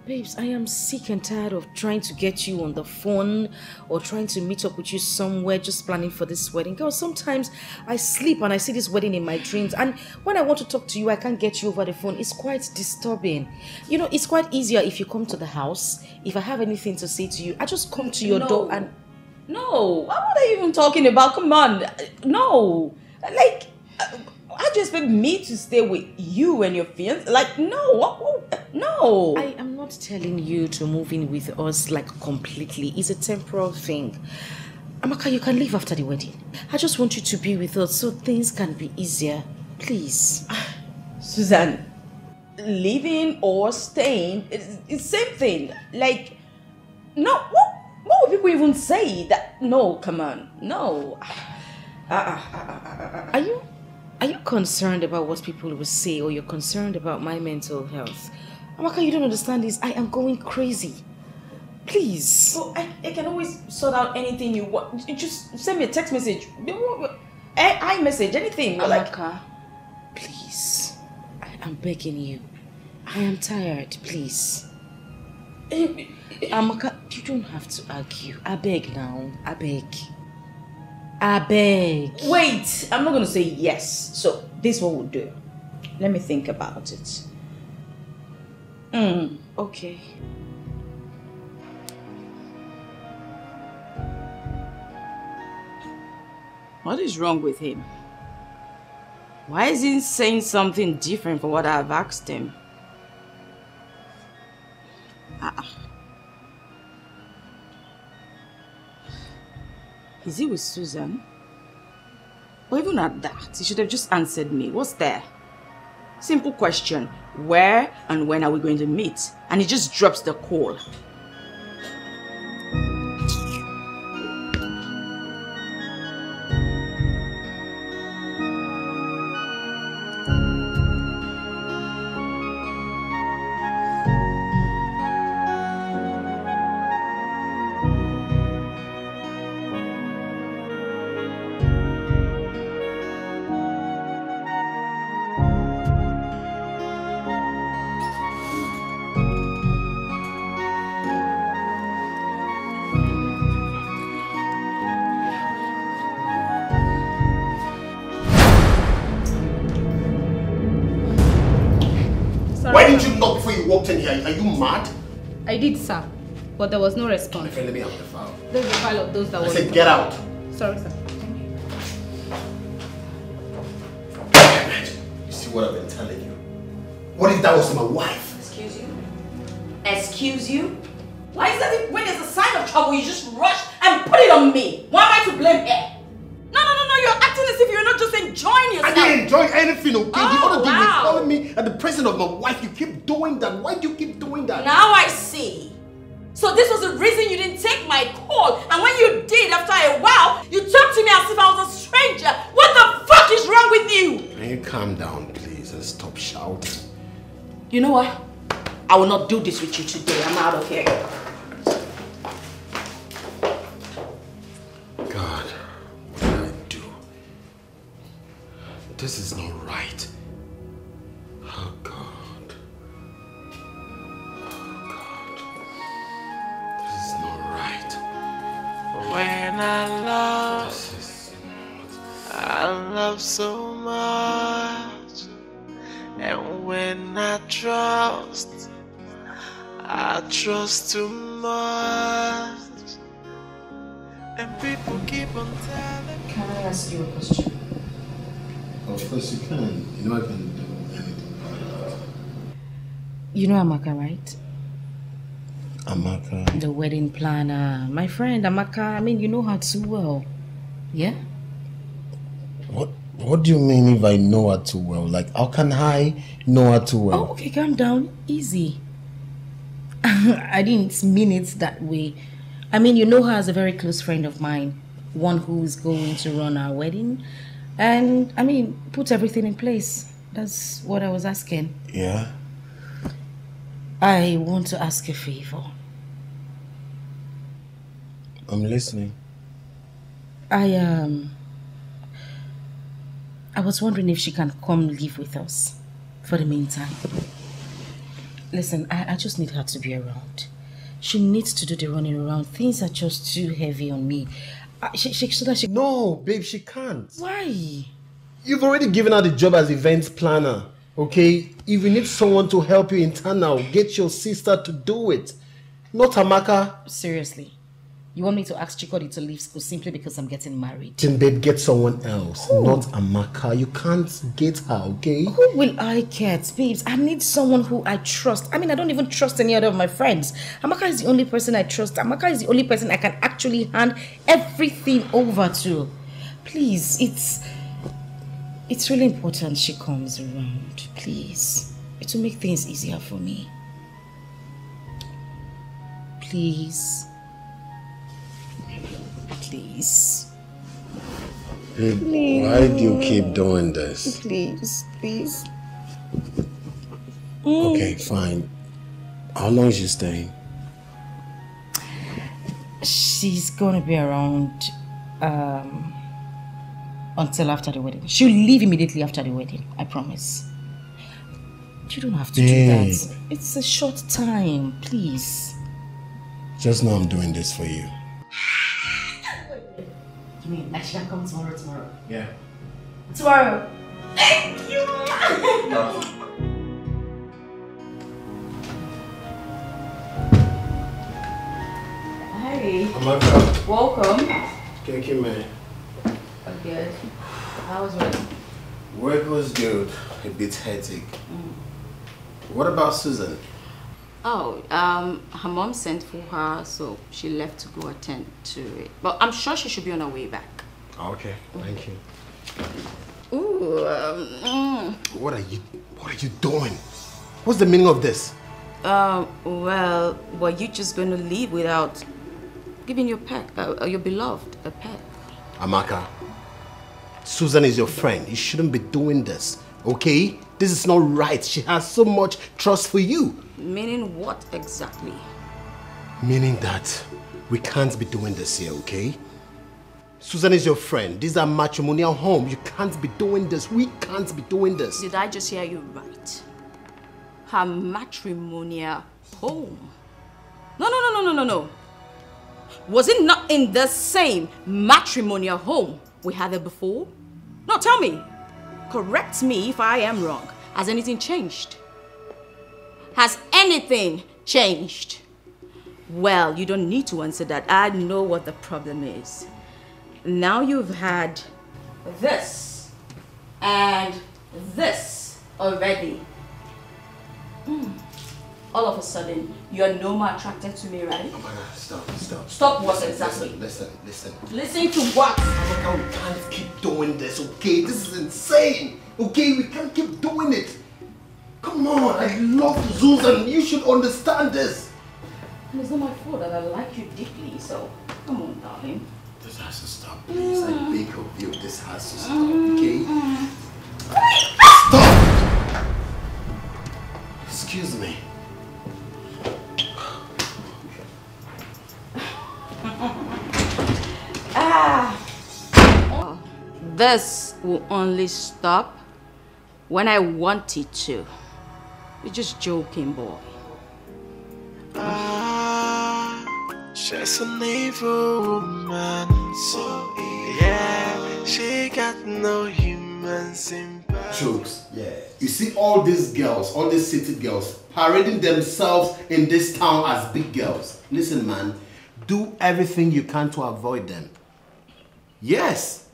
Babes, I am sick and tired of trying to get you on the phone or trying to meet up with you somewhere just planning for this wedding. Girl, sometimes I sleep and I see this wedding in my dreams, and when I want to talk to you, I can't get you over the phone. It's quite disturbing. You know, it's quite easier if you come to the house. If I have anything to say to you, I just come to your door and... No, what are you even talking about? Come on. No. Like, how do you expect me to stay with you and your fiance? Like, no. No. I am not telling you to move in with us like completely. It's a temporal thing. Amaka, you can leave after the wedding. I just want you to be with us so things can be easier. Please. Suzanne, leaving or staying, it's the same thing. Like, no, what would people even say? That no, come on, no. Are you concerned about what people will say, or you're concerned about my mental health? Amaka, you don't understand this. I am going crazy. Please. Well, I can always sort out anything you want. You just send me a text message, iMessage, anything. Amaka, like, please. I am begging you. I am tired, please. Amaka, you don't have to argue. I beg now. I beg. Wait, I'm not going to say yes. So, this is what we'll do. Let me think about it. Okay. What is wrong with him? Why is he saying something different from what I've asked him? Is he with Susan? Or even at that, he should have just answered me. What's there? Simple question. Where and when are we going to meet? And he just drops the call. Why didn't you knock before you walked in here? Are you mad? I did, sir. But there was no My response. friend, let me have the file. There's the file of those that I were... said get out. Sorry, sir. You see what I've been telling you? What if that was my wife? Excuse you? Excuse you? Why is that when there's a sign of trouble, you just rush and put it on me? Why am I to blame here? No, you're acting as if you're not just enjoying yourself. I didn't enjoy anything, okay? The Oh, other day you wow. were calling me at the presence of my wife. You keep doing that. Why do you keep doing that? Now I see. So this was the reason you didn't take my call. And when you did, after a while, you talked to me as if I was a stranger. What the fuck is wrong with you? Can you calm down, please, and stop shouting? You know what? I will not do this with you today. I'm out of here. God, what did I do? This is not right. Oh, God. Oh, God. This is not right. When This is I love so much, and when I trust too much, and people keep on telling me. Can I ask you a question? Of course you can. You know I can do anything about that. You know Amaka, right? Amaka. The wedding planner. My friend Amaka, I mean, you know her too well. Yeah? What do you mean if I know her too well? Like, how can I know her too well? Oh, okay, calm down. Easy. I didn't mean it that way. I mean, you know her as a very close friend of mine. One who's going to run our wedding. And, I mean, put everything in place. That's what I was asking. Yeah? I want to ask a favor. I'm listening. I was wondering if she can come live with us for the meantime. Listen, I just need her to be around. She needs to do the running around. Things are just too heavy on me. So that she... No, babe, she can't. Why? You've already given her the job as events planner, okay? If you need someone to help you internal, get your sister to do it. Not Amaka. Seriously. You want me to ask Chikodi to leave school simply because I'm getting married? Then babe, get someone else, not Amaka. You can't get her, okay? Who will I get, babes? I need someone who I trust. I mean, I don't even trust any other of my friends. Amaka is the only person I trust. Amaka is the only person I can actually hand everything over to. Please, it's really important she comes around. Please. It will make things easier for me. Please. Please. Babe, why do you keep doing this? Please. Okay, fine. How long is she staying? She's gonna be around until after the wedding. She'll leave immediately after the wedding, I promise. You don't have to do that. It's a short time, please. Just know I'm doing this for you. You mean I should come tomorrow? Yeah. Tomorrow. Thank you. Hi. Amaka. Welcome. Thank you, man. Good. How was work? Work was good. A bit hectic. What about Susan? Oh, her mom sent for her, so she left to go attend to it. But I'm sure she should be on her way back. Okay, thank you. Ooh, What are you doing? What's the meaning of this? well, were you just going to leave without giving your pet, your beloved, a pet? Amaka, Susan is your friend. You shouldn't be doing this, okay? This is not right. She has so much trust for you. Meaning what exactly? Meaning that we can't be doing this here, okay? Susan is your friend. These are matrimonial home. You can't be doing this. We can't be doing this. Did I just hear you right? Her matrimonial home. No. Was it not in the same matrimonial home we had it before? No, tell me. Correct me if I am wrong. Has anything changed? Has anything changed? Well, you don't need to answer that. I know what the problem is. Now you've had this and this already. All of a sudden, you're no more attracted to me, right? Oh my God, stop. Stop what exactly? Listen. Listen to what? Amaka, we can't keep doing this, okay? This is insane, okay? We can't keep doing it. Come on, I love Susan. You should understand this. And it's not my fault that I like you deeply, so come on, darling. This has to stop, please. I beg of you, this has to stop, okay? Stop! Excuse me. This will only stop when I want it to. You're just joking, boy. She's an evil woman, so yeah, she got no human sympathy. Jokes, yeah. You see all these girls, all these city girls, parading themselves in this town as big girls. Listen, man, do everything you can to avoid them. Yes.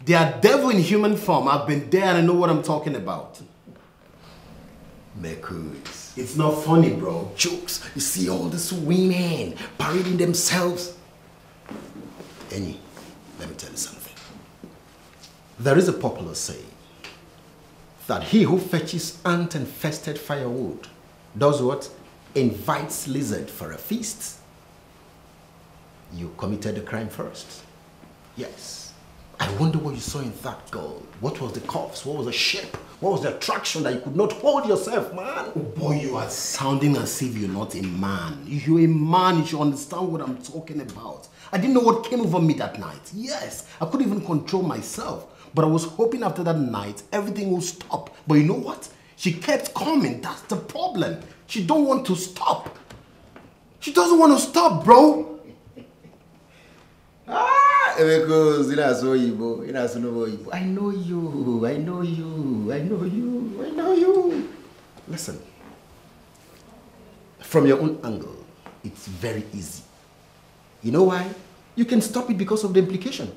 They are devil in human form. I've been there and I know what I'm talking about. Mekus. It's not funny, bro. Jokes. You see all these women parading themselves. Annie, let me tell you something. There is a popular saying that he who fetches ant-infested firewood does what? Invites lizard for a feast. You committed the crime first. Yes. I wonder what you saw in that girl. What was the curves? What was the shape? What was the attraction that you could not hold yourself, man? Oh boy, you are sounding as if you're not a man. If you're a man, you should understand what I'm talking about. I didn't know what came over me that night. Yes, I couldn't even control myself. But I was hoping after that night, everything will stop. But you know what? She kept coming. That's the problem. She don't want to stop. She doesn't want to stop, bro. Because I know you. Listen, from your own angle, it's very easy. You know why? You can stop it because of the implication.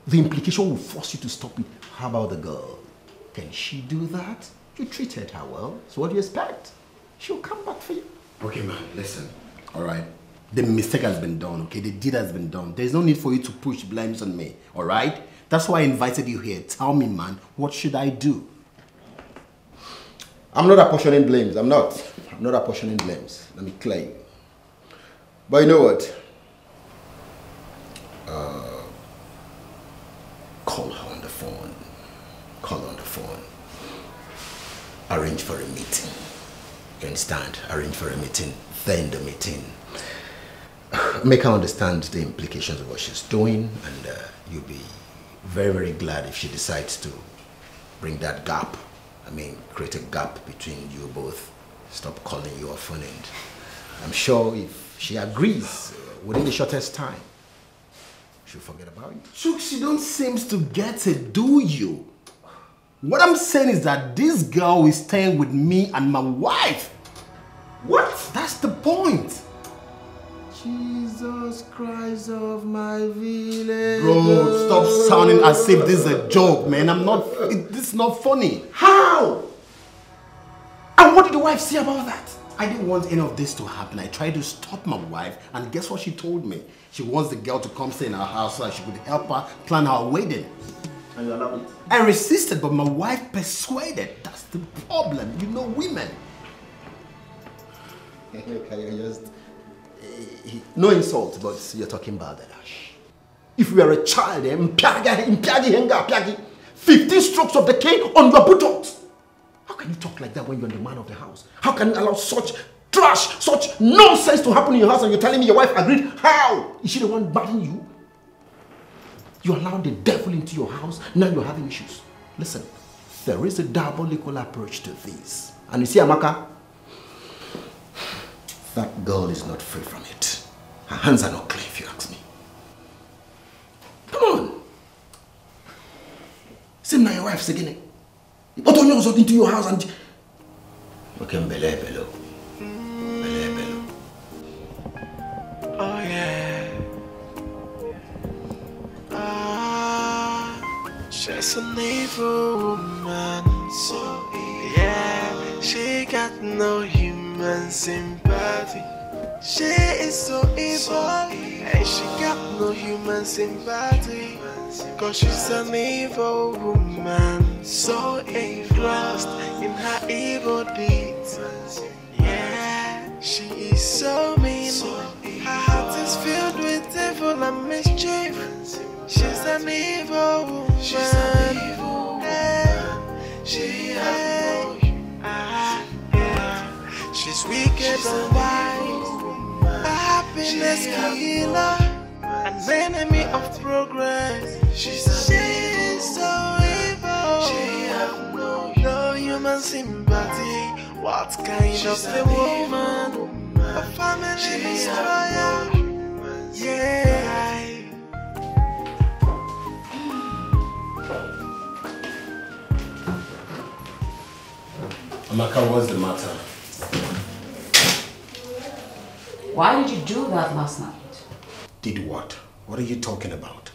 The implication will force you to stop it. How about the girl? Can she do that? You treated her well, so what do you expect? She'll come back for you. Okay, man, listen, all right? The mistake has been done, okay? The deed has been done. There's no need for you to push blames on me, all right? That's why I invited you here. Tell me, man, what should I do? I'm not apportioning blames. I'm not apportioning blames. Let me clear you. But you know what? Call her on the phone. Call her on the phone. Arrange for a meeting. You understand? Arrange for a meeting. Then the meeting. Make her understand the implications of what she's doing, and you'll be very, very glad if she decides to bring that gap. I mean, create a gap between you both. Stop calling you a phone end. I'm sure if she agrees within the shortest time, she'll forget about you. Chooks, you don't seem to get it, do you? What I'm saying is that this girl is staying with me and my wife. What? That's the point. Jesus Christ of my village. Bro, stop sounding as if this is a joke, man. This is not funny. How? And what did the wife say about that? I didn't want any of this to happen. I tried to stop my wife, and guess what she told me? She wants the girl to come stay in our house so that she could help her plan our wedding. And you allowed it? I resisted, but my wife persuaded. That's the problem. You know women. No insult, but you're talking about that. If we are a child, 15 strokes of the cane on your buttocks. How can you talk like that when you're the man of the house? How can you allow such trash, such nonsense to happen in your house and you're telling me your wife agreed? How? Is she the one battering you? You allowed the devil into your house, now you're having issues. Listen, there is a diabolical approach to this. And you see, Amaka, that girl is not free from it. Her hands are not clean, if you ask me. Come on. Same now your wife's again. But on yours into your house and... Okay, She's an evil woman, so yeah, she got no human sympathy. She is so evil, and she got no human sympathy. Cause she's an evil woman, so engrossed in her evil deeds. Yeah, she is so mean. Her heart is filled with evil and mischief. She's an evil woman. She's an evil woman. She has no yeah. She's wicked and wise. A happiness killer, an enemy of progress. She's so evil. She has no human sympathy. What kind of a woman? A family destroyer. Yeah. Amaka, what's the matter? Why did you do that last night? Did what? What are you talking about?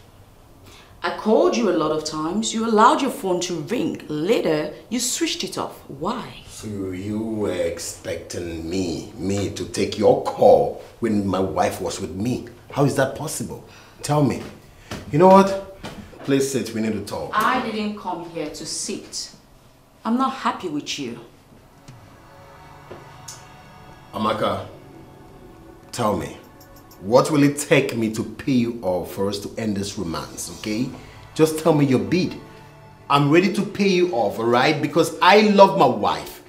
I called you a lot of times. You allowed your phone to ring. Later, you switched it off. Why? So you were expecting me to take your call when my wife was with me. How is that possible? Tell me. You know what? Please sit, we need to talk. I didn't come here to sit. I'm not happy with you. Amaka, tell me, what will it take me to pay you off for us to end this romance, okay? Just tell me your bid. I'm ready to pay you off, alright? Because I love my wife.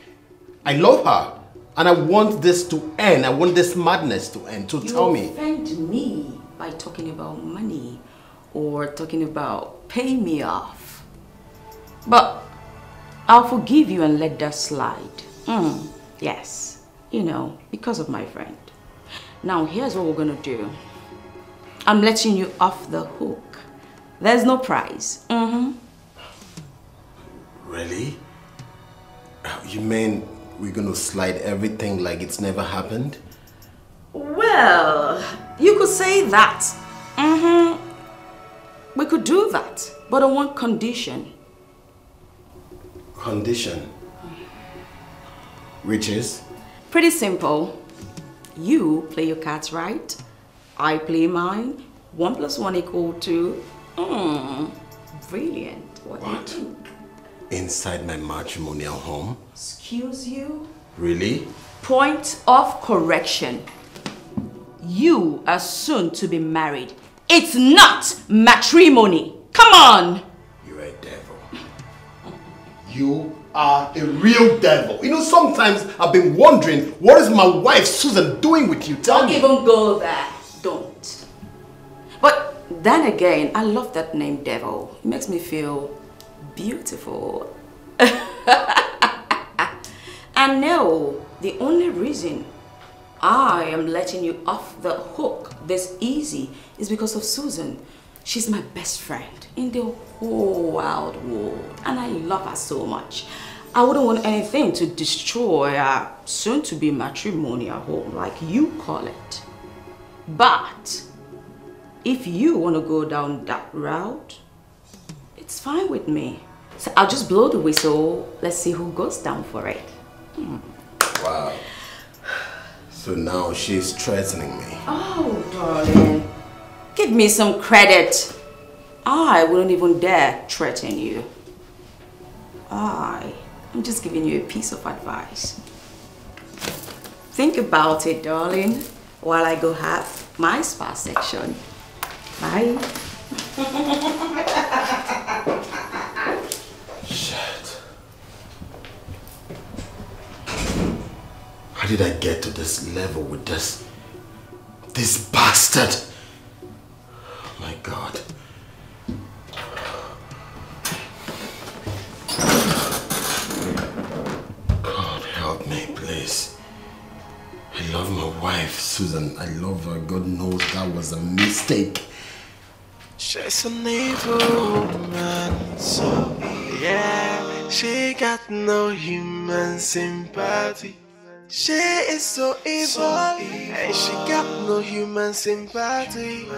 I love her. And I want this to end. I want this madness to end. So tell me. You offend me by talking about money or talking about paying me off. But I'll forgive you and let that slide. Yes. You know, because of my friend. Now, here's what we're gonna do. I'm letting you off the hook. There's no prize. Really? You mean we're gonna slide everything like it's never happened? Well, you could say that. We could do that, but on one condition. Condition? Which is? Pretty simple. You play your cards right. I play mine. 1 + 1 = 2. Brilliant. What do you think? Inside my matrimonial home? Excuse you? Really? Point of correction. You are soon to be married. It's not matrimony. Come on! You're a devil. You are a real devil. You know, sometimes I've been wondering, what is my wife Susan doing with you? Tell me. Don't even go there. Don't. But then again, I love that name, devil. It makes me feel beautiful. And no, the only reason I am letting you off the hook this easy is because of Susan. She's my best friend in the whole wide world, and I love her so much. I wouldn't want anything to destroy our soon-to-be matrimonial home, like you call it. But if you want to go down that route, it's fine with me. So I'll just blow the whistle. Let's see who goes down for it. Wow. So now she's threatening me. Oh, darling. Give me some credit. I wouldn't even dare threaten you. I'm just giving you a piece of advice. Think about it, darling, while I go have my spa section. Bye. Shit. How did I get to this level with this bastard? Oh my God. God help me, please. I love my wife, Susan. I love her. God knows that was a mistake. She's an evil woman, so yeah, she got no human sympathy. She is so evil, and she got no human sympathy.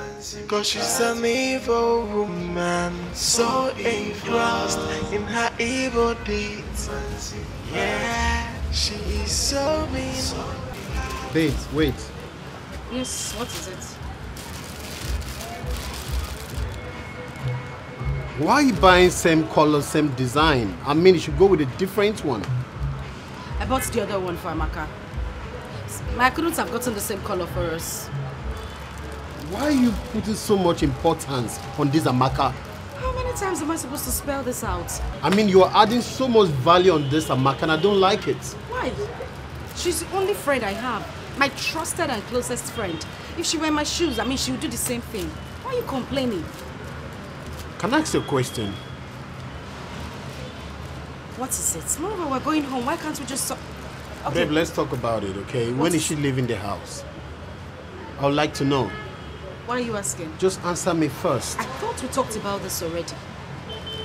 Cause she's an evil woman, so engrossed in her evil deeds. Yeah, she is so mean. Wait. Yes, what is it? Why are you buying same color, same design? I mean, you should go with a different one. I bought the other one for Amaka. I couldn't have gotten the same color for us. Why are you putting so much importance on this Amaka? How many times am I supposed to spell this out? I mean, you are adding so much value on this Amaka and I don't like it. Why? She's the only friend I have. My trusted and closest friend. If she were in my shoes, I mean, she would do the same thing. Why are you complaining? Can I ask you a question? What is it? Moreover, we're going home. Why can't we just... Okay. Babe, let's talk about it, okay? When is she leaving the house? I would like to know. Why are you asking? Just answer me first. I thought we talked about this already.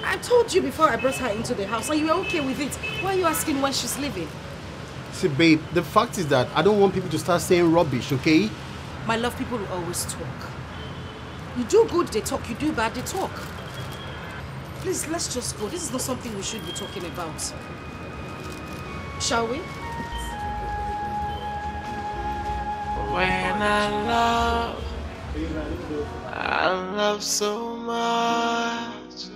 I told you before I brought her into the house and you were okay with it. Why are you asking when she's leaving? See, babe, the fact is that I don't want people to start saying rubbish, okay? My love, people will always talk. You do good, they talk. You do bad, they talk. Please, let's just go. This is not something we should be talking about. Shall we? When I love so much.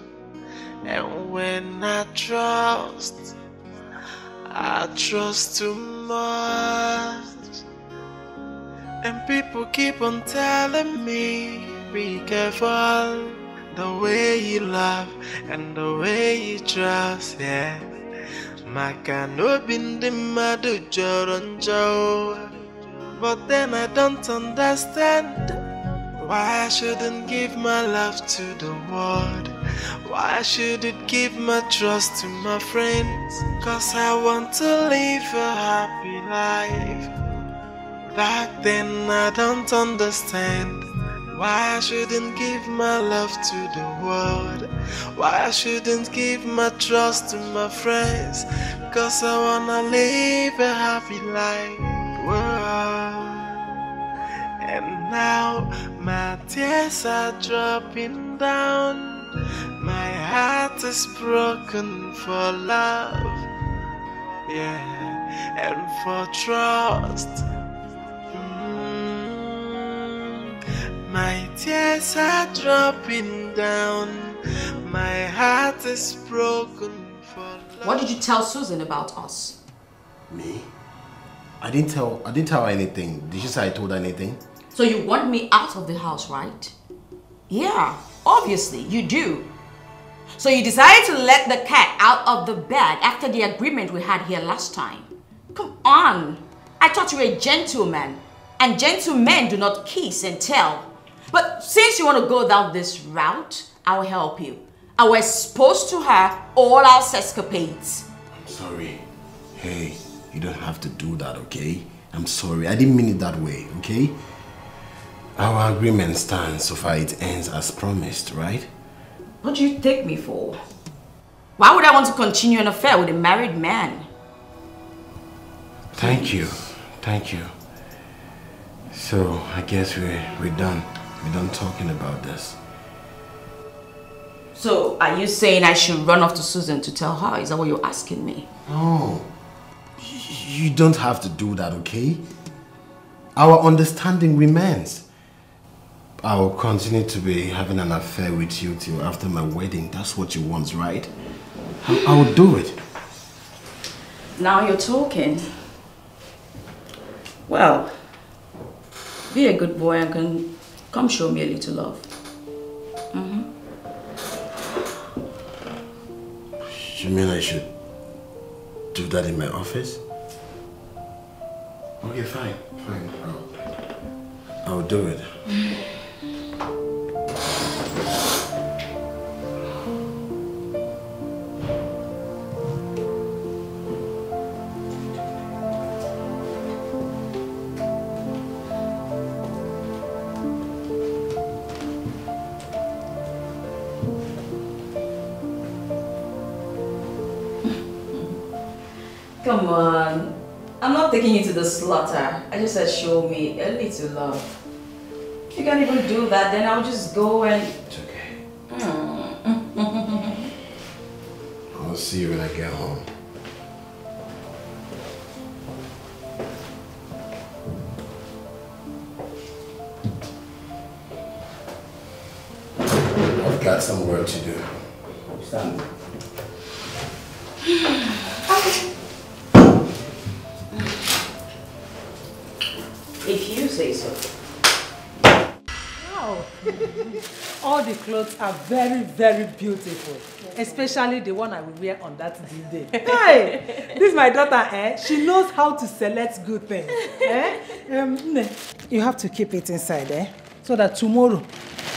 And when I trust too much. And people keep on telling me, be careful the way you love and the way you trust, yeah. Maka no bindi madu joronjo. But then I don't understand why I shouldn't give my love to the world. Why I shouldn't give my trust to my friends. Cause I want to live a happy life. Back then I don't understand why I shouldn't give my love to the world. Why I shouldn't give my trust to my friends. Cause I wanna live a happy life. Whoa. And now my tears are dropping down. My heart is broken for love, yeah, and for trust. My tears are dropping down. My heart is broken for love. What did you tell Susan about us? Me? I didn't tell her anything. Did she say I told her anything? So you want me out of the house, right? Yeah, obviously you do. So you decided to let the cat out of the bag after the agreement we had here last time. Come on. I thought you were a gentleman. And gentlemen do not kiss and tell. But since you want to go down this route, I will help you. I will expose to her all our escapades. I'm sorry. Hey, you don't have to do that, okay? I'm sorry. I didn't mean it that way, okay? Our agreement stands so far it ends as promised, right? What do you take me for? Why would I want to continue an affair with a married man? Thank you. Thank you. So, I guess we're done. We're done talking about this. So, are you saying I should run off to Susan to tell her? Is that what you're asking me? No. You don't have to do that, okay? Our understanding remains. I will continue to be having an affair with you till after my wedding. That's what you want, right? I will do it. Now you're talking. Well, be a good boy and come show me a little love. You mean I should do that in my office? Okay, fine. I'll do it. Come on. I'm not taking you to the slaughter. I just said show me a little love. If you can't even do that, then I'll just go and... It's okay. I'll see you when I get home. I've got some work to do. Stand. If you say so. Wow. All the clothes are very, very beautiful. Especially the one I will wear on that day. Hey! This is my daughter, eh? She knows how to select good things. Eh? You have to keep it inside, eh? So that tomorrow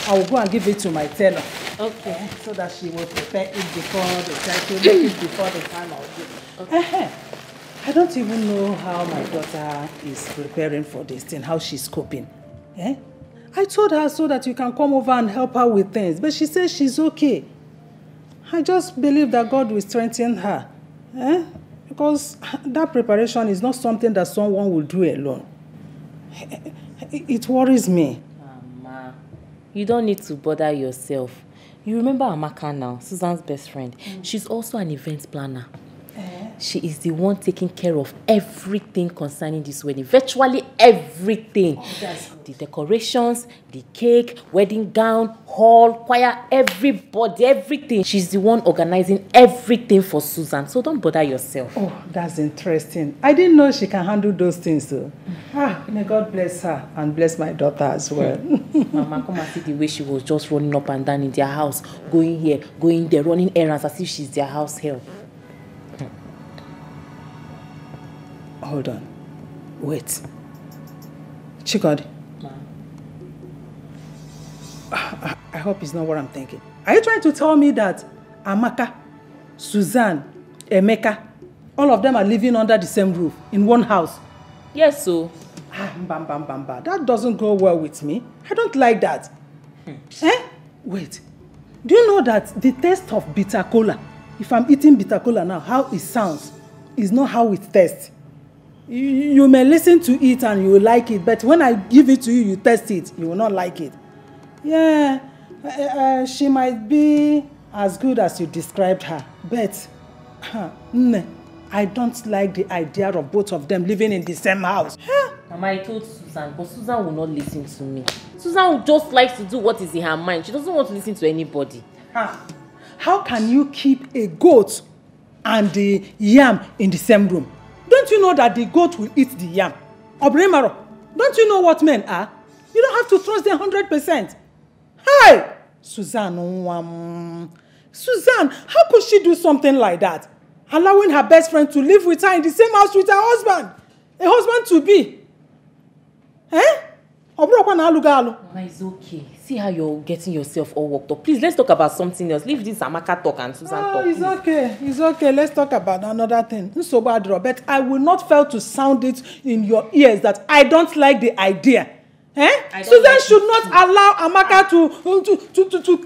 I will go and give it to my tailor. Okay. So that she will prepare it before the time. She'll make it before the time I'll give it. Okay. I don't even know how my daughter is preparing for this thing, how she's coping. Eh? I told her so that you can come over and help her with things, but she says she's okay. I just believe that God will strengthen her. Eh? Because that preparation is not something that someone will do alone. It worries me. Mama, you don't need to bother yourself. You remember Amaka now, Susan's best friend. She's also an event planner. She is the one taking care of everything concerning this wedding. Virtually everything. The decorations, the cake, wedding gown, hall, choir, everybody, everything. She's the one organizing everything for Susan. So don't bother yourself. Oh, that's interesting. I didn't know she can handle those things though. May God bless her and bless my daughter as well. Mama, come and see the way she was just running up and down in their house. Going here, going there, running errands as if she's their house help. Hold on. Wait. Chikodi. I hope it's not what I'm thinking. Are you trying to tell me that Amaka, Suzanne, Emeka, all of them are living under the same roof in one house? Yes, so. That doesn't go well with me. I don't like that. Eh? Wait. Do you know that the taste of bitter cola, if I'm eating bitter cola now, how it sounds is not how it tastes. You may listen to it and you will like it, but when I give it to you, you taste it, you will not like it. Yeah, she might be as good as you described her, but I don't like the idea of both of them living in the same house. Mama, I told Susan, but Susan will not listen to me. Susan just likes to do what is in her mind. She doesn't want to listen to anybody. How can you keep a goat and the yam in the same room? Don't you know that the goat will eat the yam? Obrimaro, don't you know what men are? You don't have to trust them 100%. Hey! Suzanne, Suzanne, how could she do something like that? Allowing her best friend to live with her in the same house with her husband. A husband to be. Eh? Mama, it's okay. See how you're getting yourself all worked up. Please, let's talk about something else. Leave this Amaka talk and Susan talk. It's okay. It's okay. Let's talk about another thing. But I will not fail to sound it in your ears that I don't like the idea. Eh? Susan should not allow Amaka to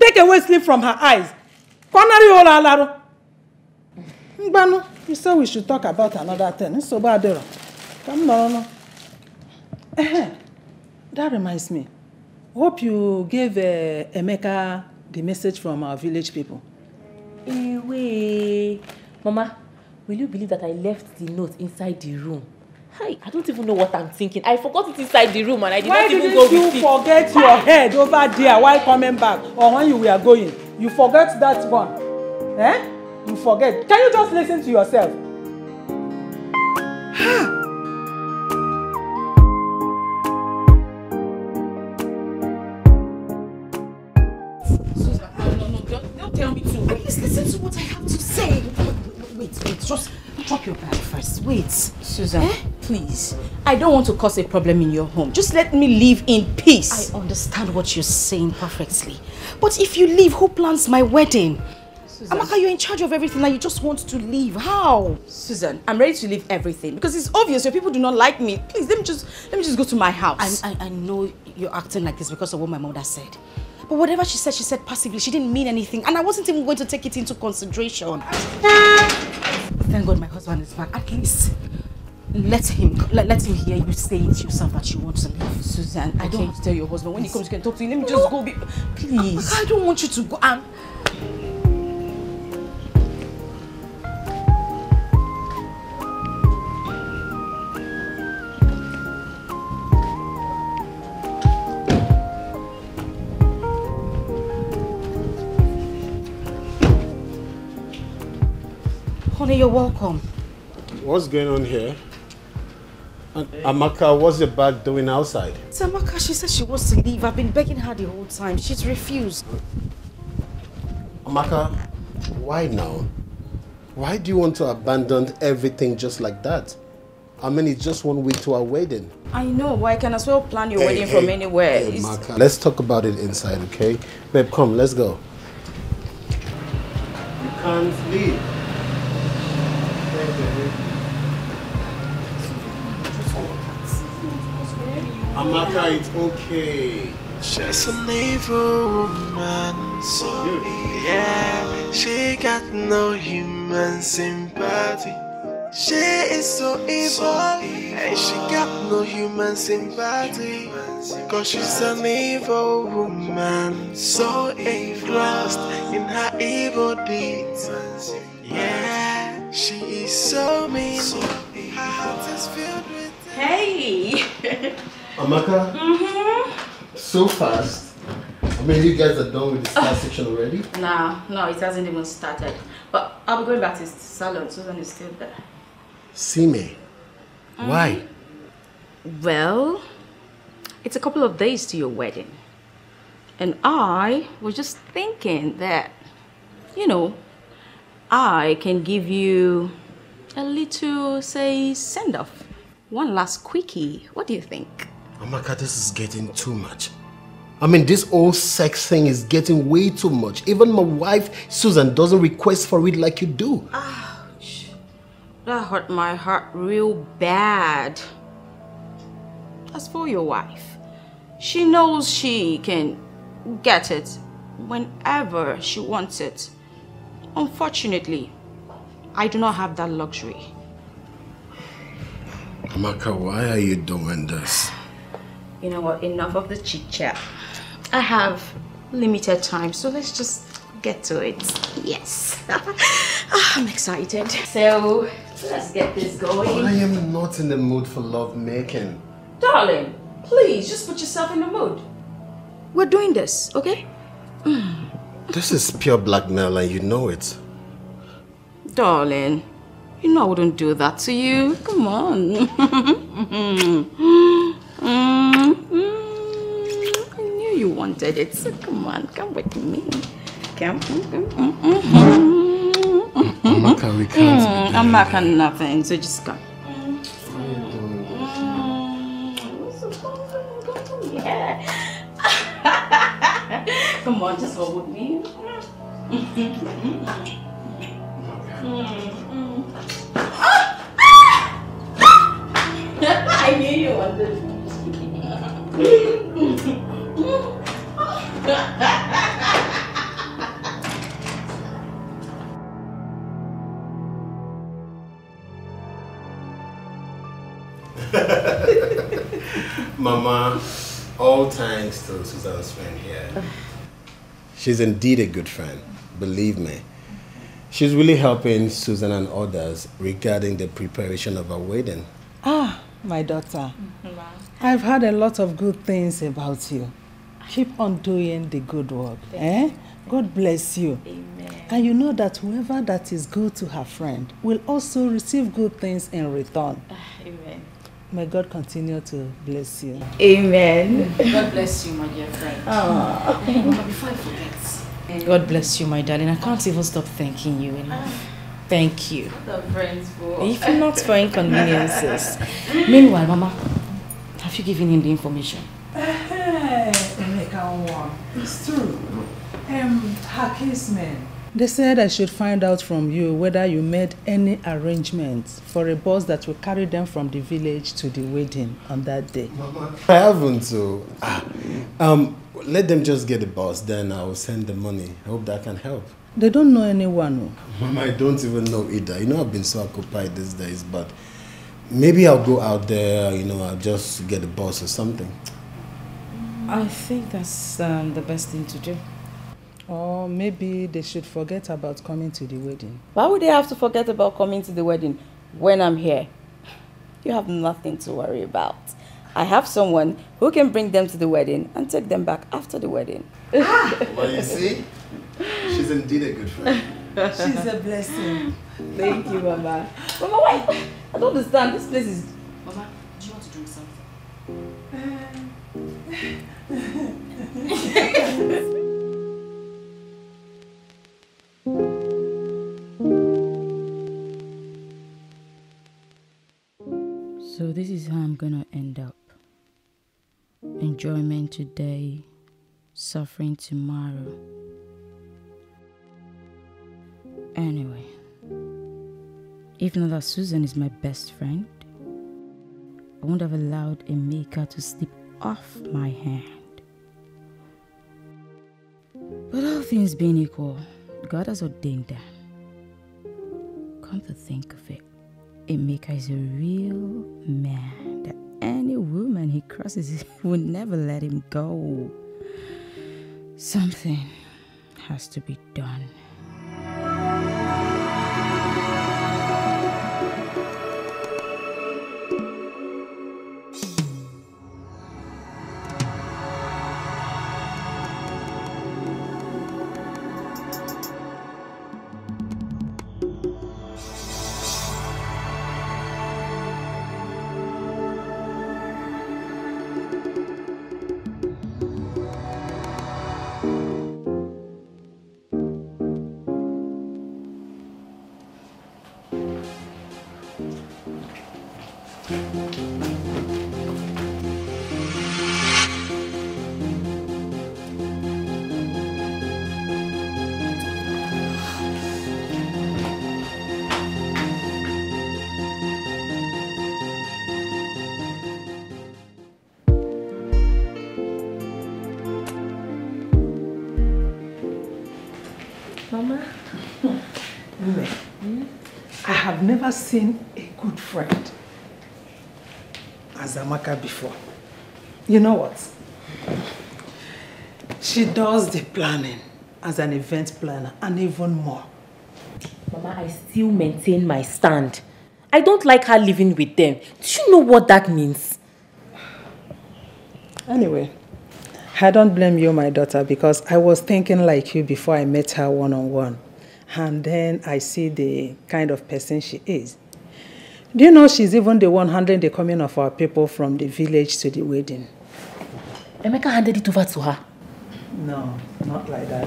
take away sleep from her eyes. You said we should talk about another thing. Come on. That reminds me. Hope you gave Emeka the message from our village people. Wait. Mama, will you believe that I left the note inside the room? Hi, I don't even know what I'm thinking. I forgot it inside the room and I did not even go with it. Why didn't you forget your head over there while coming back or when you were going? You forgot that one. Eh? You forget. Can you just listen to yourself? Tell me to wait. Please listen to what I have to say. Wait, just drop your bag first. Wait. Susan, please. I don't want to cause a problem in your home. Just let me live in peace. I understand what you're saying perfectly. But if you leave, who plans my wedding? Susan. Amaka, you're in charge of everything and you just want to leave. How? Susan, I'm ready to leave everything because it's obvious your people do not like me. Please, let me just go to my house. I know you're acting like this because of what my mother said. But whatever she said passively. She didn't mean anything. And I wasn't even going to take it into consideration. Thank God my husband is back. At least let him hear you say it yourself that you want to leave. Susan, I don't want to tell your husband. When he comes, he can talk to you. Let me No. just go. Please. I don't want you to go and... Honey, you're welcome. What's going on here? And Amaka, what's your bag doing outside? It's Amaka, she said she wants to leave. I've been begging her the whole time. She's refused. Amaka, why now? Why do you want to abandon everything just like that? I mean, it's just 1 week to our wedding. I know, but I can as well plan your wedding from anywhere. Hey, Amaka, let's talk about it inside, okay? Babe, come, let's go. You can't leave. Amaka, it's okay. She's an evil woman, so yeah, she got no human sympathy. She is so evil, and she got no human sympathy. Cause she's an evil woman, so engrossed in her evil deeds. Yeah, she is so mean, her heart is filled with... Hey! Amaka, so fast. I mean, you guys are done with the start section already? No, it hasn't even started. But I'll be going back to the salon. Susan is still there. See me. Why? Well, it's a couple of days to your wedding. And I was just thinking that, you know, I can give you a little, say, send-off. One last quickie. What do you think? Amaka, this is getting too much. I mean, this whole sex thing is getting way too much. Even my wife, Susan, doesn't request for it like you do. Ouch. That hurt my heart real bad. As for your wife, she knows she can get it whenever she wants it. Unfortunately, I do not have that luxury. Amaka, why are you doing this? You know what? Enough of the chit-chat. I have limited time, so let's just get to it. Yes. I'm excited. So, let's get this going. I am not in the mood for love making. Darling, please, just put yourself in the mood. We're doing this, okay? This is pure blackmail and you know it. Darling, you know I wouldn't do that to you. Come on. I knew you wanted it, so come on, come with me. Come. Amaka, we can't. I'm not on nothing, so just come. Yeah. Come on, just hold with me. I knew you wanted. Mama, all thanks to Susan's friend here. She's indeed a good friend, believe me. She's really helping Susan and others regarding the preparation of our wedding. Ah, my daughter. I've heard a lot of good things about you. Keep on doing the good work. God bless you. Amen. And you know that whoever that is good to her friend will also receive good things in return. Amen. May God continue to bless you. Amen. God bless you, my dear friend. But before I forget, God bless you, my darling. I can't even stop thanking you enough. Thank you. The friends for. If not for inconveniences. Meanwhile, Mama, have you given him the information? It's true. Her casemen. They said I should find out from you whether you made any arrangements for a bus that will carry them from the village to the wedding on that day. Mama, I haven't, so... let them just get the bus, then I'll send the money. I hope that can help. They don't know anyone. Mama, I don't even know either. You know, I've been so occupied these days, but Maybe I'll go out there, I'll just get a bus or something. I think that's the best thing to do. Or maybe they should forget about coming to the wedding. Why would they have to forget about coming to the wedding when I'm here? You have nothing to worry about. I have someone who can bring them to the wedding and take them back after the wedding. Well, you see, she's indeed a good friend. She's a blessing. Thank you, Mama. Mama, wait! I don't understand. This place is... Mama, do you want to drink something? So this is how I'm gonna end up. Enjoyment today, suffering tomorrow. Anyway, even though Susan is my best friend, I wouldn't have allowed Emeka to slip off my hand. But all things being equal, God has ordained them. Come to think of it, Emeka is a real man that any woman he crosses would never let him go. Something has to be done. Mama? I have never seen a good friend as Amaka before. You know what? She does the planning as an event planner and even more. Mama, I still maintain my stand. I don't like her living with them. Do you know what that means? Anyway, I don't blame you, my daughter, because I was thinking like you before I met her one-on-one. And then I see the kind of person she is. Do you know she's even the one handling the coming of our people from the village to the wedding? Emeka handed it over to her. No, not like that.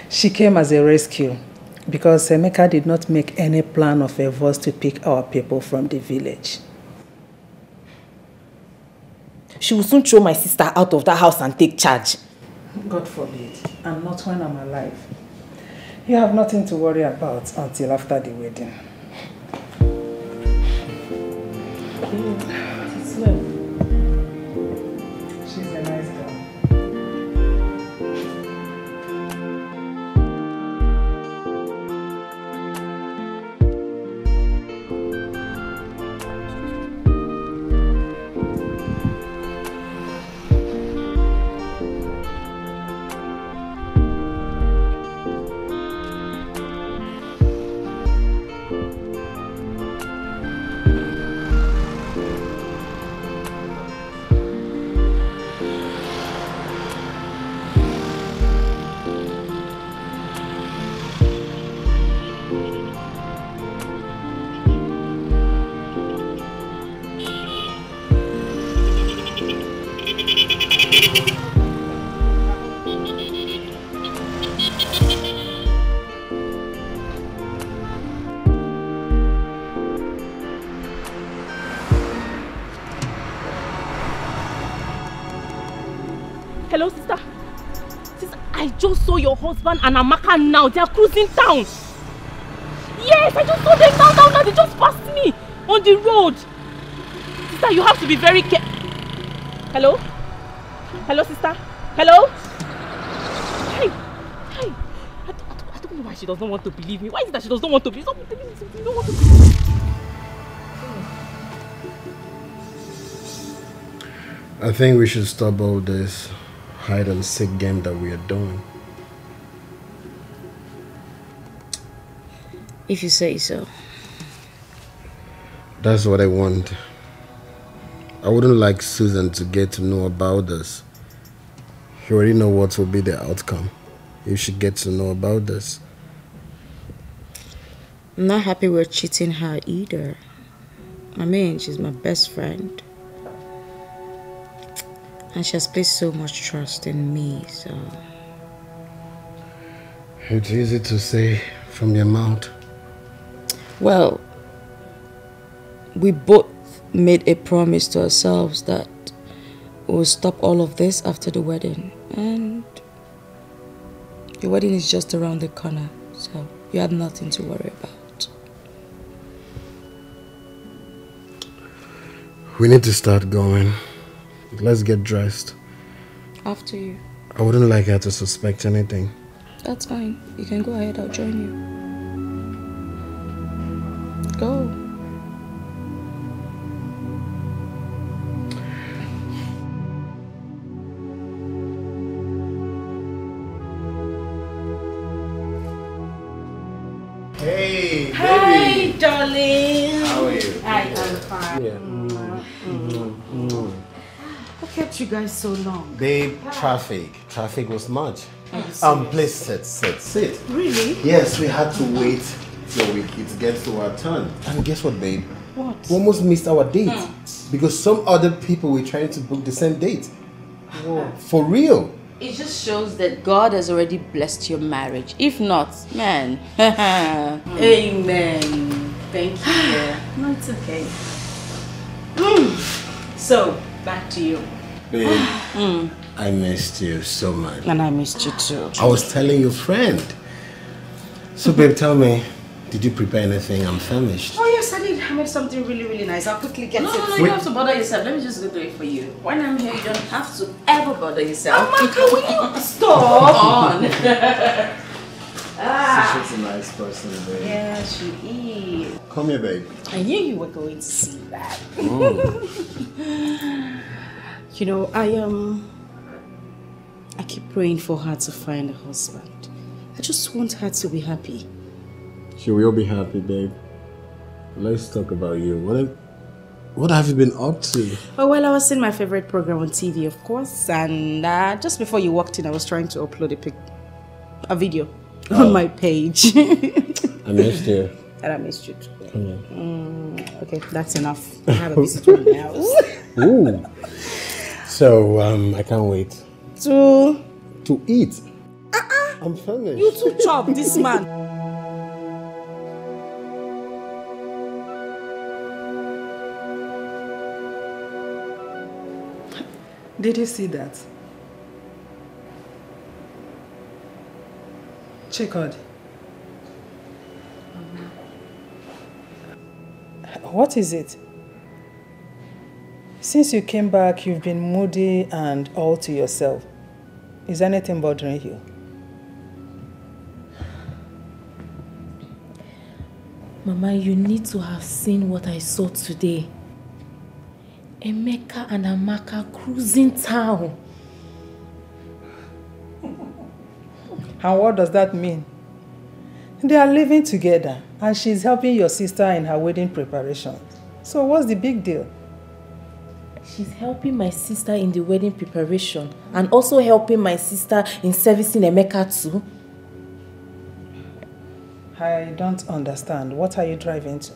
She came as a rescue because Emeka did not make any plan of us to pick our people from the village. She will soon throw my sister out of that house and take charge. God forbid, and not when I'm alive. You have nothing to worry about until after the wedding. She's a nice girl. Hello, sister. Sister, I just saw your husband and Amaka now. They are cruising town. Yes, I just saw them now. They just passed me on the road. Sister, you have to be very careful. Hello? Hello, sister? Hello? Hey. I don't know why she does not want to believe me. Why is it that she does not want to believe me? Stop telling me something. You don't want to believe me. I think we should stop all this hide and seek game that we are doing. If you say so. That's what I want. I wouldn't like Susan to get to know about this. She already know what will be the outcome if she gets to know about this. I'm not happy we're cheating her either. I mean, she's my best friend. And she has placed so much trust in me, so... It's easy to say from your mouth. Well, we both made a promise to ourselves that we'll stop all of this after the wedding. And the wedding is just around the corner, so you have nothing to worry about. We need to start going. Let's get dressed. After you. I wouldn't like her to suspect anything. That's fine. You can go ahead, I'll join you. Go. Hey, baby. Hi, darling. How are you? I am fine. Yeah. What kept you guys so long? Babe, traffic was much. Please sit. Really? Yes, we had to wait till it gets to our turn. And guess what, babe? What? We almost missed our date because some other people were trying to book the same date. Whoa. For real. It just shows that God has already blessed your marriage. If not, man. Amen. Thank you. No, it's okay. So, back to you. Babe, I missed you so much. And I missed you too. I was telling your friend. So, babe, tell me, did you prepare anything? I'm famished. Oh yes, I did. I made something really, really nice. I'll quickly get it. No, you don't have to bother yourself. Let me just go do it for you. When I'm here, you don't have to ever bother yourself. Amaka, will you stop? On. She's a nice person, babe. Yeah, she is. Come here, babe. I knew you were going to see that. You know, I keep praying for her to find a husband. I just want her to be happy. She will be happy, babe. Let's talk about you. What have you been up to? Oh, well, I was in my favorite program on TV, of course, and just before you walked in, I was trying to upload a video on my page. I missed you. And I missed you too. Come here. Okay, that's enough. I have a visitor in the house. Ooh. So, I can't wait. To eat? I'm finished. You too chop this man. Did you see that? Chikod. What is it? Since you came back, you've been moody and all to yourself. Is anything bothering you? Mama, you need to have seen what I saw today. Emeka and Amaka cruising town. And what does that mean? They are living together and she's helping your sister in her wedding preparations. So what's the big deal? She's helping my sister in the wedding preparation and also helping my sister in servicing Emeka too. I don't understand. What are you driving to?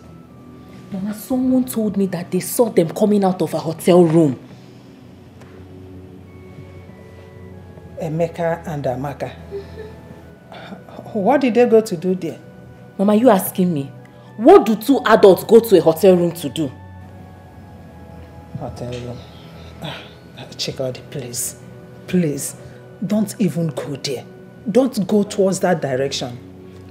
Mama, someone told me that they saw them coming out of a hotel room. Emeka and Amaka. What did they go to do there? Mama, you asking me? What do two adults go to a hotel room to do? Hotel room. Check out the place. Please, don't even go there. Don't go towards that direction.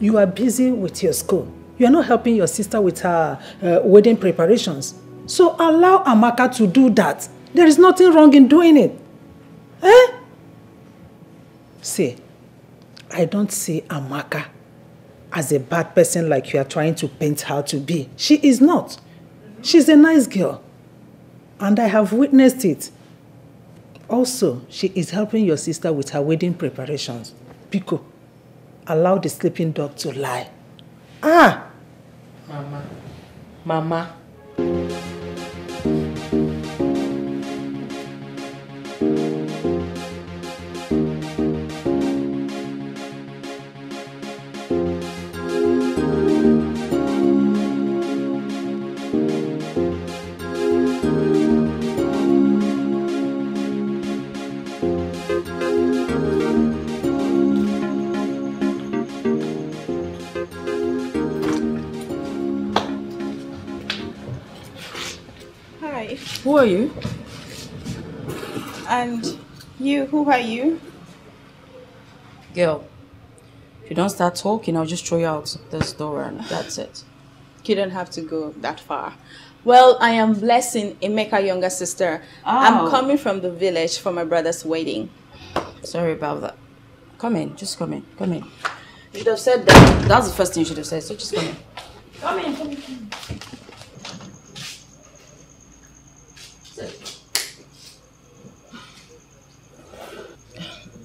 You are busy with your school. You are not helping your sister with her wedding preparations. So allow Amaka to do that. There is nothing wrong in doing it. Eh? See, I don't see Amaka as a bad person like you are trying to paint her to be. She is not. She's a nice girl. And I have witnessed it. Also, she is helping your sister with her wedding preparations. Biko, allow the sleeping dog to lie. Ah! Mama. Who are you? And you, who are you? Girl, if you don't start talking, I'll just throw you out this door and that's it. You don't have to go that far. Well, I am Blessing, Emeka's younger sister. Oh. I'm coming from the village for my brother's wedding. Sorry about that. Come in, just come in, come in. You should have said that. That's the first thing you should have said, so just come in. Come in, come in, come in.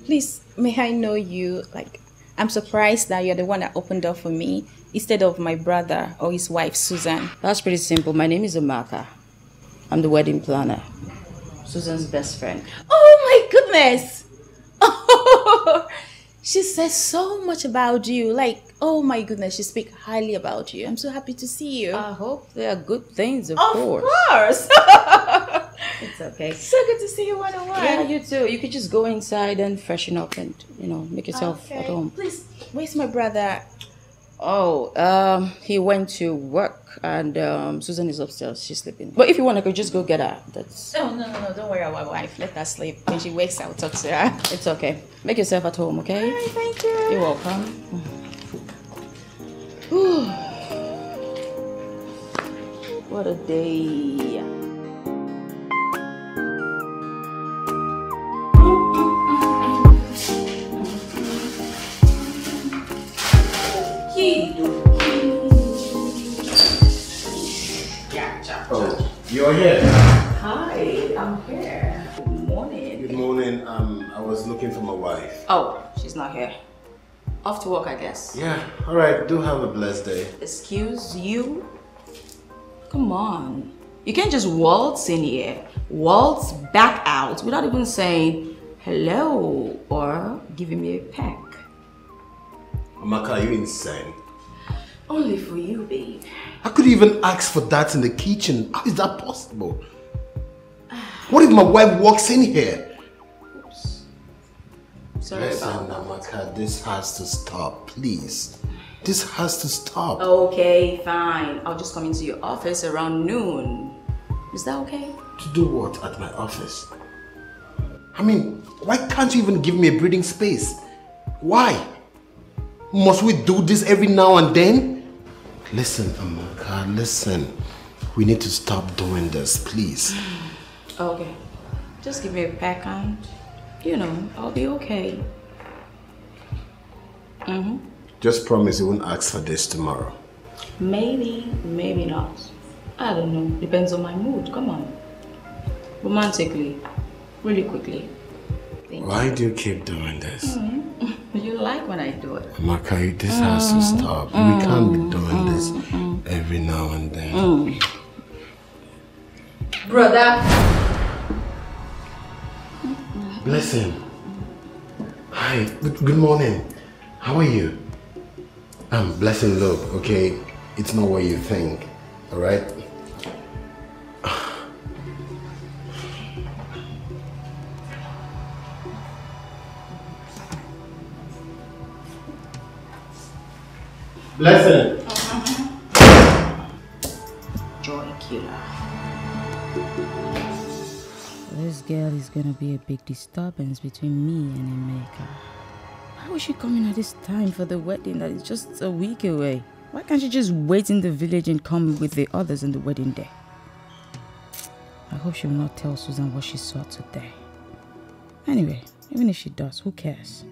Please, may I know you? Like, I'm surprised that you're the one that opened door for me instead of my brother or his wife, Susan. That's pretty simple. My name is Amaka. I'm the wedding planner. Susan's best friend. Oh my goodness! Oh, she says so much about you. Like, oh my goodness, she speaks highly about you. I'm so happy to see you. I hope they are good things, of course. Of course. It's okay. So good to see you one-on-one. Yeah, you too. You could just go inside and freshen up and, you know, make yourself at home. Please, where's my brother? Oh, he went to work and Susan is upstairs. She's sleeping. But if you want, I could just go get her. That's... Oh, no. Don't worry about my wife. Let her sleep. When she wakes, I'll talk to her. It's okay. Make yourself at home, okay? All right, thank you. You're welcome. What a day. Oh, you're here. Hi, I'm here. Good morning. Good morning. I was looking for my wife. Oh, she's not here. Off to work, I guess. Yeah. All right. Do have a blessed day. Excuse you? Come on. You can't just waltz in here, waltz back out without even saying hello or giving me a peck. Amaka, are you insane? Only for you, babe. I could even ask for that in the kitchen. How is that possible? What if my wife walks in here? Oops. Sorry Listen, about that. Amaka, this has to stop, please. This has to stop. Okay, fine. I'll just come into your office around noon. Is that okay? To do what at my office? I mean, why can't you even give me a breathing space? Why? Must we do this every now and then? Listen, Amaka, listen. We need to stop doing this, please. Okay. Just give me a peck and, you know, I'll be okay. Just promise you won't ask for this tomorrow. Maybe, maybe not. I don't know. Depends on my mood. Come on. Romantically. Really quickly. Why do you keep doing this? You like when I do it. Amaka, this has to stop. We can't be doing this every now and then. Brother. Listen. Hi, good morning. How are you? Blessing, look, okay? It's not what you think, alright? Blessing! Joy killer. This girl is gonna be a big disturbance between me and Emeka. Why is she coming at this time for the wedding that is just a week away? Why can't she just wait in the village and come with the others on the wedding day? I hope she will not tell Susan what she saw today. Anyway, even if she does, who cares?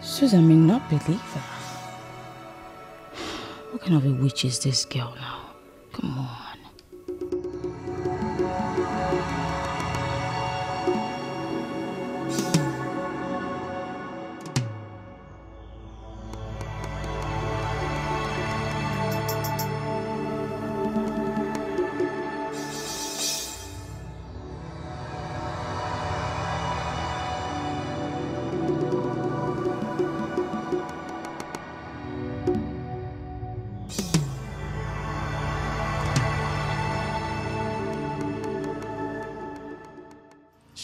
Susan may not believe her. What kind of a witch is this girl now? Come on.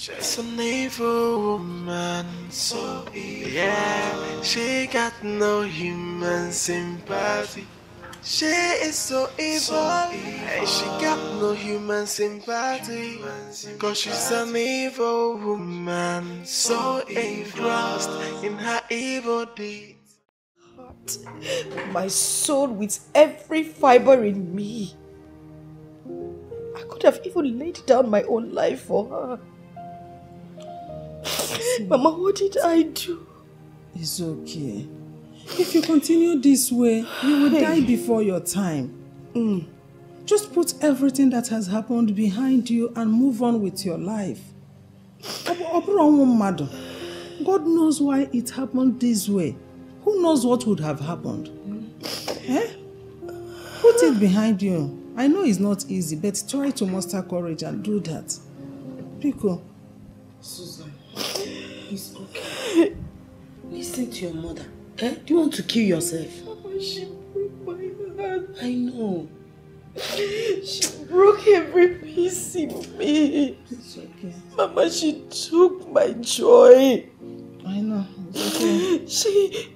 She's an evil woman, so evil. Yeah, she got no human sympathy. She is so evil, and she got no human sympathy. Cause she's an evil woman, so engrossed in her evil deeds. My soul with every fiber in me. I could have even laid down my own life for her. Mama, what did I do? It's okay. If you continue this way, you will die before your time. Just put everything that has happened behind you and move on with your life. God knows why it happened this way. Who knows what would have happened? Put it behind you. I know it's not easy, but try to muster courage and do that. Pico. Susan, it's okay. Listen to your mother. Do you want to kill yourself? Mama, she broke my heart. I know. She broke every piece in me. It's okay. Mama, she took my joy. I know. It's okay. She...